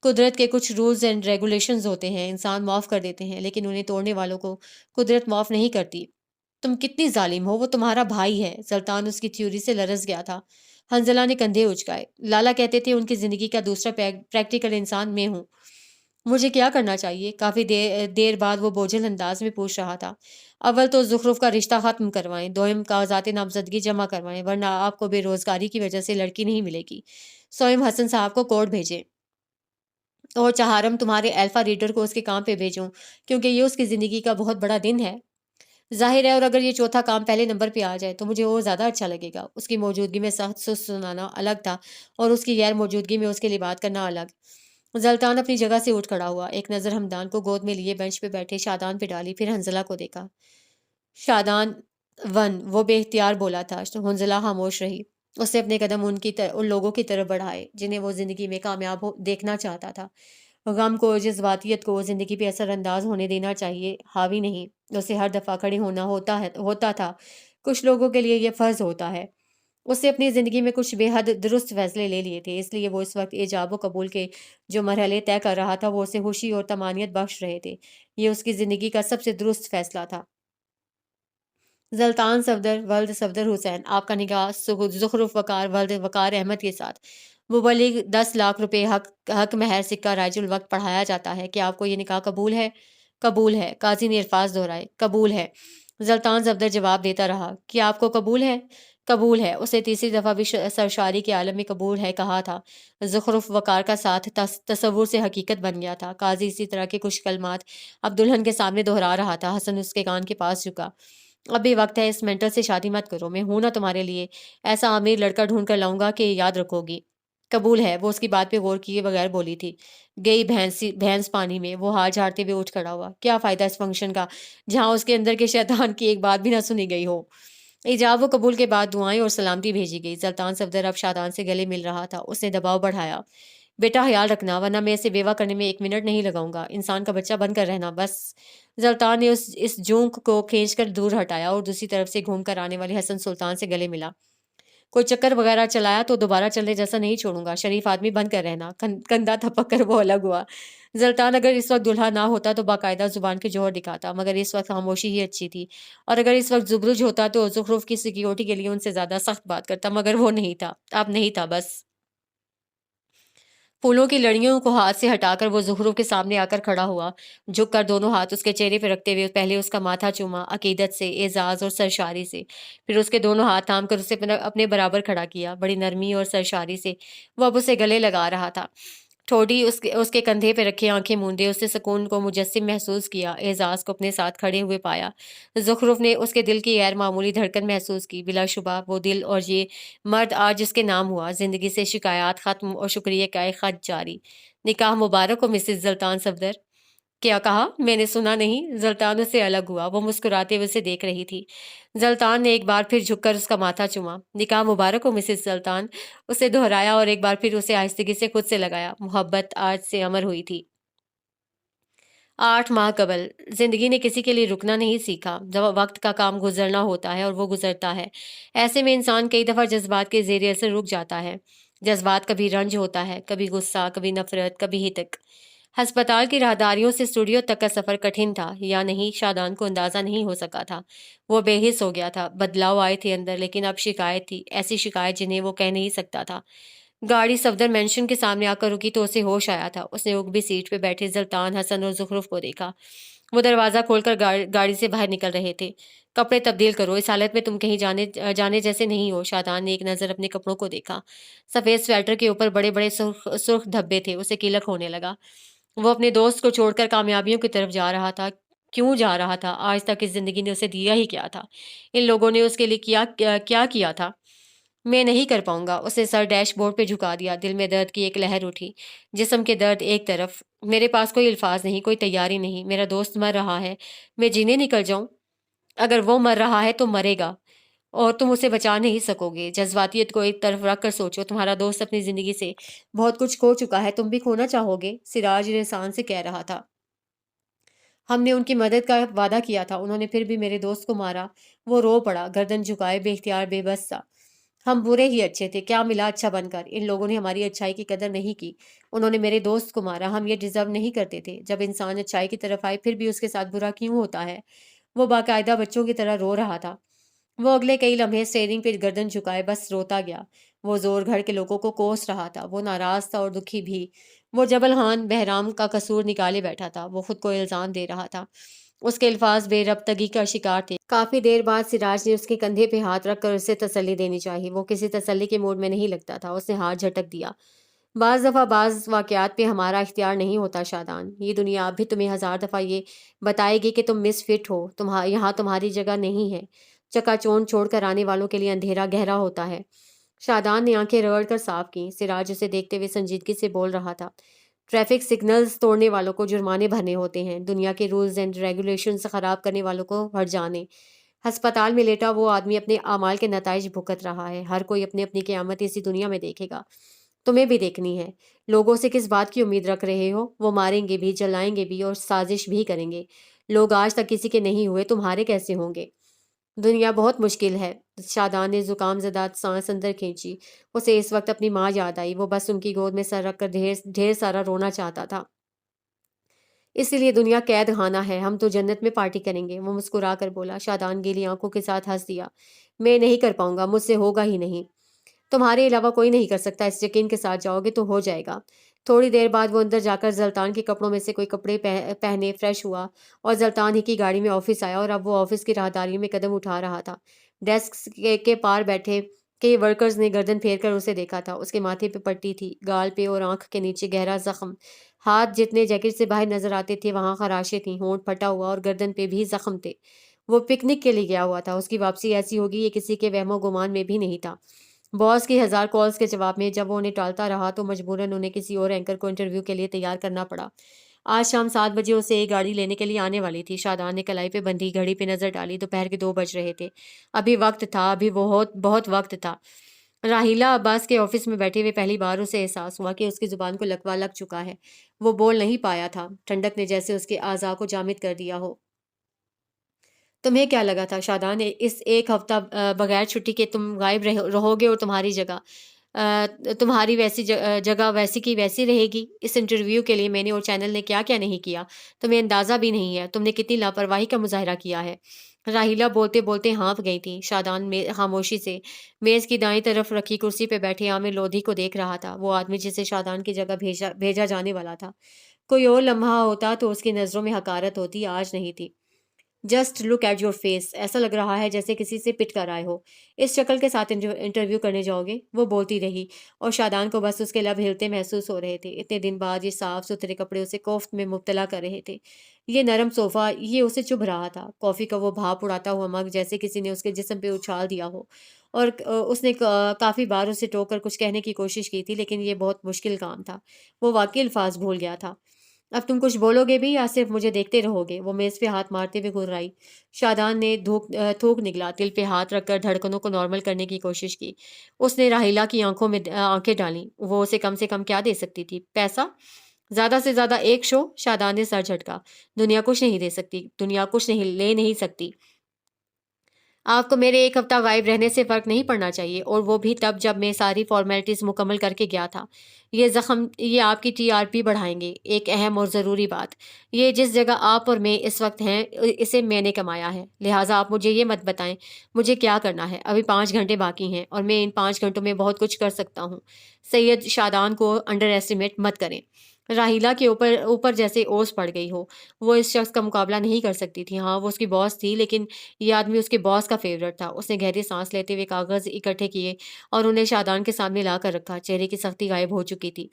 قدرت کے کچھ رولز اینڈ ریگولیشنز ہوتے ہیں، انسان معاف کر دیتے ہیں لیکن انہیں توڑنے والوں کو قدرت معاف نہیں کرتی۔ تم کتنی ظالم ہو، وہ تمہارا بھائی ہے۔ سلطان اس کی تھیوری سے لرز گیا تھا۔ حنزلہ نے کندھے اچکائے۔ لالا کہتے تھے ان کی زندگی کا دوسرا پریکٹیکل انسان میں ہوں۔ مجھے کیا کرنا چاہیے؟ کافی دیر بعد وہ بوجھل انداز میں پوچھ رہا تھا۔ اول تو زخرف کا رشتہ ختم کروائیں، دوئم کاغذات نامزدگی جمع کروائیں، ورنہ آپ کو بے روزگاری کی وجہ سے لڑکی نہیں ملے گی۔ سوئم حسن صاحب کو کوڈ بھیجیں اور چہارم تمہارے الفا ریڈر کو اس کے کام پہ بھیجوں، کیونکہ یہ اس کی زندگی کا بہت بڑا دن ہے۔ ظاہر ہے، اور اگر یہ چوتھا کام پہلے نمبر پہ آ جائے تو مجھے اور زیادہ اچھا لگے گا۔ اس کی موجودگی میں سخت سست سنانا الگ تھا اور اس کی غیر موجودگی میں اس کے لیے بات کرنا الگ۔ زلطان اپنی جگہ سے اٹھ کھڑا ہوا، ایک نظر ہمدان کو گود میں لیے بینچ پہ بیٹھے شادان پہ ڈالی، پھر حنزلہ کو دیکھا۔ شادان ون، وہ بے اختیار بولا تھا۔ حنزلہ خاموش رہی۔ اس نے اپنے قدم ان لوگوں کی طرف بڑھائے جنہیں وہ زندگی میں کامیاب دیکھنا چاہتا تھا۔ غم کو، جذباتیت کو زندگی پہ اثر انداز ہونے دینا چاہیے، حاوی نہیں۔ اسے ہر دفعہ کھڑے ہونا ہوتا تھا۔ کچھ لوگوں کے لیے یہ فرض ہوتا ہے۔ اس نے اپنی زندگی میں کچھ بے حد درست فیصلے لے لیے تھے، اس لیے وہ اس وقت ایجاب و قبول کے جو مرحلے طے کر رہا تھا وہ اسے خوشی اور طمانینت بخش رہے تھے۔ یہ اس کی زندگی کا سب سے درست فیصلہ تھا۔ زلطان صفدر ولد صفدر حسین، آپ کا نکاح زخرف وقار ولد وقار احمد کے ساتھ مبلغ 10 لاکھ روپے حق مہر سکہ رائج الوقت پڑھایا جاتا ہے۔ کیا آپ کو یہ نکاح قبول ہے؟ قبول ہے۔ قاضی نے الفاظ دہرائے۔ قبول ہے۔ زلطان صفدر جواب دیتا رہا۔ کیا آپ کو قبول ہے؟ قبول ہے۔ اسے تیسری دفعہ بھی سرشاری کے عالم میں قبول ہے کہا تھا۔ زخرف وقار کا ساتھ تصور سے حقیقت بن گیا تھا۔ قاضی اسی طرح کے کچھ کلمات اب دلہن کے سامنے دہرا رہا تھا۔ حسن اس کے کان کے پاس جھکا۔ اب بھی وقت ہے، اس مینٹل سے شادی مت کرو، میں ہوں نا تمہارے لیے، ایسا امیر لڑکا ڈھونڈ کر لاؤں گا کہ یاد رکھو گی۔ قبول ہے۔ وہ اس کی بات پہ غور کیے بغیر بولی تھی۔ گئی بھینس پانی میں۔ وہ ہاتھ جھاڑتے ہوئے اٹھ کھڑا ہوا۔ کیا فائدہ اس فنکشن کا جہاں اس کے اندر کے شیطان کی ایک بات بھی نہ سنی گئی ہو؟ ایجاب و قبول کے بعد دعائیں اور سلامتی بھیجی گئی۔ زلطان صفدر اب شادان سے گلے مل رہا تھا۔ اس نے دباؤ بڑھایا۔ بیٹا خیال رکھنا، ورنہ میں اسے بیوہ کرنے میں 1 منٹ نہیں لگاؤں گا۔ انسان کا بچہ بن کر رہنا بس۔ زلطان نے اس جونک کو کھینچ کر دور ہٹایا اور دوسری طرف سے گھوم کر آنے والے حسن سلطان سے گلے ملا۔ کوئی چکر وغیرہ چلایا تو دوبارہ چلنے جیسا نہیں چھوڑوں گا، شریف آدمی بن کر رہنا۔ کندھا تھپک کر وہ الگ ہوا۔ زلطان اگر اس وقت دلہا نہ ہوتا تو باقاعدہ زبان کے جوہر دکھاتا، مگر اس وقت خاموشی ہی اچھی تھی، اور اگر اس وقت زبرج ہوتا تو زخرف کی سیکیورٹی کے لیے ان سے زیادہ سخت بات کرتا، مگر وہ نہیں تھا، اب نہیں تھا۔ بس پھولوں کی لڑیوں کو ہاتھ سے ہٹا کر وہ زخرف کے سامنے آ کر کھڑا ہوا، جھک کر دونوں ہاتھ اس کے چہرے پہ رکھتے ہوئے پہلے اس کا ماتھا چوما، عقیدت سے، اعزاز اور سرشاری سے، پھر اس کے دونوں ہاتھ تھام کر اسے اپنے برابر کھڑا کیا۔ بڑی نرمی اور سرشاری سے وہ اب اسے گلے لگا رہا تھا۔ ٹھوڑی اس کے کندھے پہ رکھے، آنکھیں موندے، اس نے سکون کو مجسم محسوس کیا، اعزاز کو اپنے ساتھ کھڑے ہوئے پایا۔ زخرف نے اس کے دل کی غیر معمولی دھڑکن محسوس کی۔ بلا شبہ وہ دل اور یہ مرد آج جس کے نام ہوا، زندگی سے شکایات ختم اور شکریہ کا ایک خط جاری۔ نکاح مبارک ہو مسز زلطان صفدر۔ کیا کہا؟ میں نے سنا نہیں۔ زلطان اس سے الگ ہوا۔ وہ مسکراتے ہوئے اسے دیکھ رہی تھی۔ زلطان نے ایک بار پھر جھک کر اس کا ماتھا چوما۔ نکاح مبارک ہو مسز زلطان، اسے دہرایا اور ایک بار پھر اسے آہستگی سے خود سے لگایا۔ محبت آج سے امر ہوئی تھی۔ 8 ماہ قبل زندگی نے کسی کے لیے رکنا نہیں سیکھا۔ جب وقت کا کام گزرنا ہوتا ہے اور وہ گزرتا ہے، ایسے میں انسان کئی دفعہ جذبات کے زیر اثر رک جاتا ہے۔ جذبات کبھی رنج ہوتا ہے، کبھی غصہ، کبھی نفرت، کبھی ہتک۔ ہسپتال کی راہداریوں سے اسٹوڈیو تک کا سفر کٹھن تھا یا نہیں، شادان کو اندازہ نہیں ہو سکا تھا۔ وہ بے حس ہو گیا تھا۔ بدلاؤ آئے تھے اندر، لیکن اب شکایت تھی، ایسی شکایت جنہیں وہ کہہ نہیں سکتا تھا۔ گاڑی صفدر مینشن کے سامنے آ کر رکی تو اسے ہوش آیا تھا۔ اس نے اگبی سیٹ پہ بیٹھے زلطان، حسن اور زخرف کو دیکھا۔ وہ دروازہ کھول کر گاڑی سے باہر نکل رہے تھے۔ کپڑے تبدیل کرو، اس حالت میں تم کہیں جانے جیسے نہیں ہو۔ شادان نے ایک نظر اپنے کپڑوں کو دیکھا۔ سفید سویٹر کے اوپر بڑے بڑے سرخ دھبے تھے، اسے کلک ہونے لگا۔ وہ اپنے دوست کو چھوڑ کر کامیابیوں کی طرف جا رہا تھا۔ کیوں جا رہا تھا؟ آج تک اس زندگی نے اسے دیا ہی کیا تھا؟ ان لوگوں نے اس کے لیے کیا کیا تھا؟ میں نہیں کر پاؤں گا۔ اس نے سر ڈیش بورڈ پہ جھکا دیا۔ دل میں درد کی ایک لہر اٹھی، جسم کے درد ایک طرف۔ میرے پاس کوئی الفاظ نہیں، کوئی تیاری نہیں۔ میرا دوست مر رہا ہے، میں جینے نکل جاؤں؟ اگر وہ مر رہا ہے تو مرے گا اور تم اسے بچا نہیں سکو گے۔ جذباتیت کو ایک طرف رکھ کر سوچو، تمہارا دوست اپنی زندگی سے بہت کچھ کھو چکا ہے، تم بھی کھونا چاہو گے؟ سراج رحسان سے کہہ رہا تھا۔ ہم نے ان کی مدد کا وعدہ کیا تھا، انہوں نے پھر بھی میرے دوست کو مارا۔ وہ رو پڑا، گردن جھکائے، بے اختیار، بے بس سا۔ ہم برے ہی اچھے تھے، کیا ملا اچھا بن کر؟ ان لوگوں نے ہماری اچھائی کی قدر نہیں کی، انہوں نے میرے دوست کو مارا، ہم یہ ڈیزرو نہیں کرتے تھے۔ جب انسان اچھائی کی طرف آئے پھر بھی اس کے ساتھ برا کیوں ہوتا ہے؟ وہ باقاعدہ بچوں کی طرح رو رہا تھا۔ وہ اگلے کئی لمحے اسٹیئرنگ پہ گردن جھکائے بس روتا گیا۔ وہ زور گھر کے لوگوں کو کوس رہا تھا، وہ ناراض تھا اور دکھی بھی۔ وہ جبل خان بہرام کا قصور نکالے بیٹھا تھا، وہ خود کو الزام دے رہا تھا۔ اس کے الفاظ بے ربطگی کا شکار تھے۔ کافی دیر بعد سراج نے اس کے کندھے پہ ہاتھ رکھ کر اسے تسلی دینی چاہی۔ وہ کسی تسلی کے موڈ میں نہیں لگتا تھا، اس نے ہاتھ جھٹک دیا۔ بعض دفعہ بعض واقعات پہ ہمارا اختیار نہیں ہوتا شادان، یہ دنیا اب بھی تمہیں 1000 دفعہ یہ بتائے گی کہ تم مس فٹ ہو، یہاں تمہاری جگہ نہیں ہے۔ چکا چوند چھوڑ کر آنے والوں کے لیے اندھیرا گہرا ہوتا ہے۔ شادان نے آنکھیں رگڑ کر صاف کی۔ سراج اسے دیکھتے ہوئے سنجیدگی سے بول رہا تھا، ٹریفک سگنلز توڑنے والوں کو جرمانے بھرنے ہوتے ہیں، دنیا کے رولز اینڈ ریگولیشن سے خراب کرنے والوں کو ہٹ جانے۔ ہسپتال میں لیٹا وہ آدمی اپنے اعمال کے نتائج بھگت رہا ہے۔ ہر کوئی اپنی اپنی قیامت اسی دنیا میں دیکھے گا، تمہیں بھی دیکھنی ہے۔ لوگوں سے کس بات کی امید رکھ رہے ہو؟ وہ ماریں گے بھی، جلائیں گے بھی اور سازش بھی کریں گے۔ لوگ آج تک کسی کے نہیں ہوئے، تمہارے کیسے ہوں گے؟ دنیا بہت مشکل ہے۔ شادان نے زکام زدہ سانس اندر کھینچی۔ اسے اس وقت اپنی ماں یاد آئی، وہ بس ان کی گود میں سر رکھ کر ڈھیر سارا رونا چاہتا تھا۔ اسی لیے دنیا قید خانہ ہے، ہم تو جنت میں پارٹی کریں گے، وہ مسکرا کر بولا۔ شادان گیلی آنکھوں کے ساتھ ہنس دیا۔ میں نہیں کر پاؤں گا، مجھ سے ہوگا ہی نہیں۔ تمہارے علاوہ کوئی نہیں کر سکتا، اس یقین کے ساتھ جاؤ گے تو ہو جائے گا۔ تھوڑی دیر بعد وہ اندر جا کر زلطان کے کپڑوں میں سے کوئی کپڑے پہنے فریش ہوا اور زلطان ہی کی گاڑی میں آفس آیا، اور اب وہ آفس کی راہداری میں قدم اٹھا رہا تھا۔ ڈیسک کے پار بیٹھے کئی ورکرز نے گردن پھیر کر اسے دیکھا تھا۔ اس کے ماتھے پہ پٹی تھی، گال پہ اور آنکھ کے نیچے گہرا زخم۔ ہاتھ جتنے جیکٹ سے باہر نظر آتے تھے وہاں خراشیں تھیں، ہونٹ پھٹا ہوا اور گردن پہ بھی زخم تھے۔ وہ پکنک کے لیے گیا ہوا تھا، اس کی واپسی ایسی ہوگی یہ کسی کے وہم و گمان میں بھی نہیں تھا۔ باس کی 1000 کالز کے جواب میں جب وہ انہیں ٹالتا رہا تو مجبوراً انہیں کسی اور اینکر کو انٹرویو کے لیے تیار کرنا پڑا۔ آج شام 7 بجے اسے ایک گاڑی لینے کے لیے آنے والی تھی۔ شادان نے کلائی پہ بندھی گھڑی پہ نظر ڈالی، دوپہر کے 2 بج رہے تھے۔ ابھی وقت تھا، ابھی بہت بہت وقت تھا۔ راہیلہ عباس کے آفس میں بیٹھے ہوئے پہلی بار اسے احساس ہوا کہ اس کی زبان کو لکوہ لگ چکا ہے۔ وہ بول نہیں پایا تھا، ٹھنڈک نے جیسے اس کے اعضاء کو جامد کر دیا ہو۔ تمہیں کیا لگا تھا شادان، اس ایک ہفتہ بغیر چھٹی کے تم غائب رہو گے اور تمہاری ویسی جگہ ویسی کی ویسی رہے گی؟ اس انٹرویو کے لیے میں نے اور چینل نے کیا کیا نہیں کیا، تمہیں اندازہ بھی نہیں ہے۔ تم نے کتنی لاپرواہی کا مظاہرہ کیا ہے۔ راہیلہ بولتے بولتے ہانپ گئی تھی۔ شادان خاموشی سے میز کی دائیں طرف رکھی کرسی پہ بیٹھے عامر لودھی کو دیکھ رہا تھا، وہ آدمی جسے شادان کی جگہ بھیجا جانے والا تھا۔ کوئی اور لمحہ ہوتا تو اس کی نظروں میں حقارت ہوتی، آج نہیں تھی۔ Just look at your face, ایسا لگ رہا ہے جیسے کسی سے پٹ کر آئے ہو۔ اس شکل کے ساتھ انٹرویو کرنے جاؤ گے؟ وہ بولتی رہی اور شادان کو بس اس کے لب ہلتے محسوس ہو رہے تھے۔ اتنے دن بعد یہ صاف ستھرے کپڑے اسے کوفت میں مبتلا کر رہے تھے، یہ نرم صوفہ یہ اسے چبھ رہا تھا، کافی کا وہ بھاپ اڑاتا ہوا مگ جیسے کسی نے اس کے جسم پہ اچھال دیا ہو، اور اس نے کافی بار اسے ٹوک کر کچھ کہنے کی کوشش کی تھی، لیکن یہ بہت مشکل کام تھا، وہ واقعی الفاظ بھول گیا تھا۔ اب تم کچھ بولو گے بھی یا صرف مجھے دیکھتے رہو گے؟ وہ میز پہ ہاتھ مارتے ہوئے گھرائی۔ شادان نے تھوک نگلا، دل پہ ہاتھ رکھ کر دھڑکنوں کو نارمل کرنے کی کوشش کی۔ اس نے راہیلہ کی آنکھوں میں آنکھیں ڈالیں، وہ اسے کم سے کم کیا دے سکتی تھی؟ پیسہ؟ زیادہ سے زیادہ ایک شو؟ شادان نے سر جھٹکا۔ دنیا کچھ نہیں دے سکتی، دنیا کچھ نہیں لے نہیں سکتی۔ آپ کو میرے ایک ہفتہ غائب رہنے سے فرق نہیں پڑنا چاہیے، اور وہ بھی تب جب میں ساری فارمیلٹیز مکمل کر کے گیا تھا۔ یہ زخم یہ آپ کی TRP بڑھائیں گے۔ ایک اہم اور ضروری بات، یہ جس جگہ آپ اور میں اس وقت ہیں اسے میں نے کمایا ہے، لہٰذا آپ مجھے یہ مت بتائیں مجھے کیا کرنا ہے۔ ابھی 5 گھنٹے باقی ہیں اور میں ان 5 گھنٹوں میں بہت کچھ کر سکتا ہوں۔ سید شادان کو انڈر ایسٹیمیٹ مت کریں۔ راہیلہ کے اوپر جیسے اوس پڑ گئی ہو، وہ اس شخص کا مقابلہ نہیں کر سکتی تھی۔ ہاں وہ اس کی باس تھی، لیکن یہ آدمی اس کے باس کا فیورٹ تھا۔ اس نے گہری سانس لیتے ہوئے کاغذ اکٹھے کیے اور انہیں شادان کے سامنے لا کر رکھا۔ چہرے کی سختی غائب ہو چکی تھی۔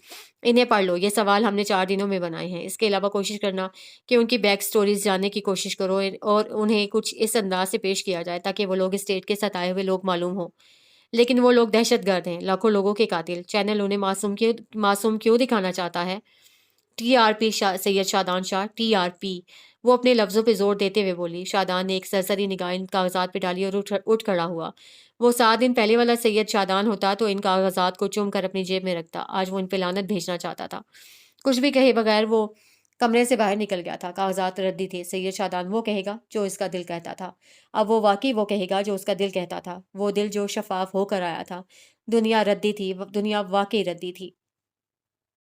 انہیں پڑھ لو، یہ سوال ہم نے 4 دنوں میں بنائے ہیں۔ اس کے علاوہ کوشش کرنا کہ ان کی بیک سٹوریز جاننے کی کوشش کرو اور انہیں کچھ اس انداز سے پیش کیا جائے تاکہ وہ لوگ اسٹیٹ کے ستائے ہوئے لوگ معلوم ہوں، لیکن وہ لوگ دہشت گرد ہیں، لاکھوں لوگوں کے قاتل۔ چینل انہیں معصوم کیوں دکھانا چاہتا ہے؟ TRP سید شادان شاہ، TRP، وہ اپنے لفظوں پہ زور دیتے ہوئے بولی۔ شادان نے ایک سرسری نگاہ ان کاغذات پہ ڈالی اور اٹھ کھڑا ہوا۔ وہ 7 دن پہلے والا سید شادان ہوتا تو ان کاغذات کو چوم کر اپنی جیب میں رکھتا، آج وہ ان پہ لعنت بھیجنا چاہتا تھا۔ کچھ بھی کہے بغیر وہ کمرے سے باہر نکل گیا تھا۔ کاغذات ردی تھے۔ سید شادان وہ کہے گا جو اس کا دل کہتا تھا۔ اب وہ واقعی وہ کہے گا جو اس کا دل کہتا تھا، وہ دل جو شفاف ہو کر آیا تھا۔ دنیا ردی تھی، دنیا واقعی ردی تھی۔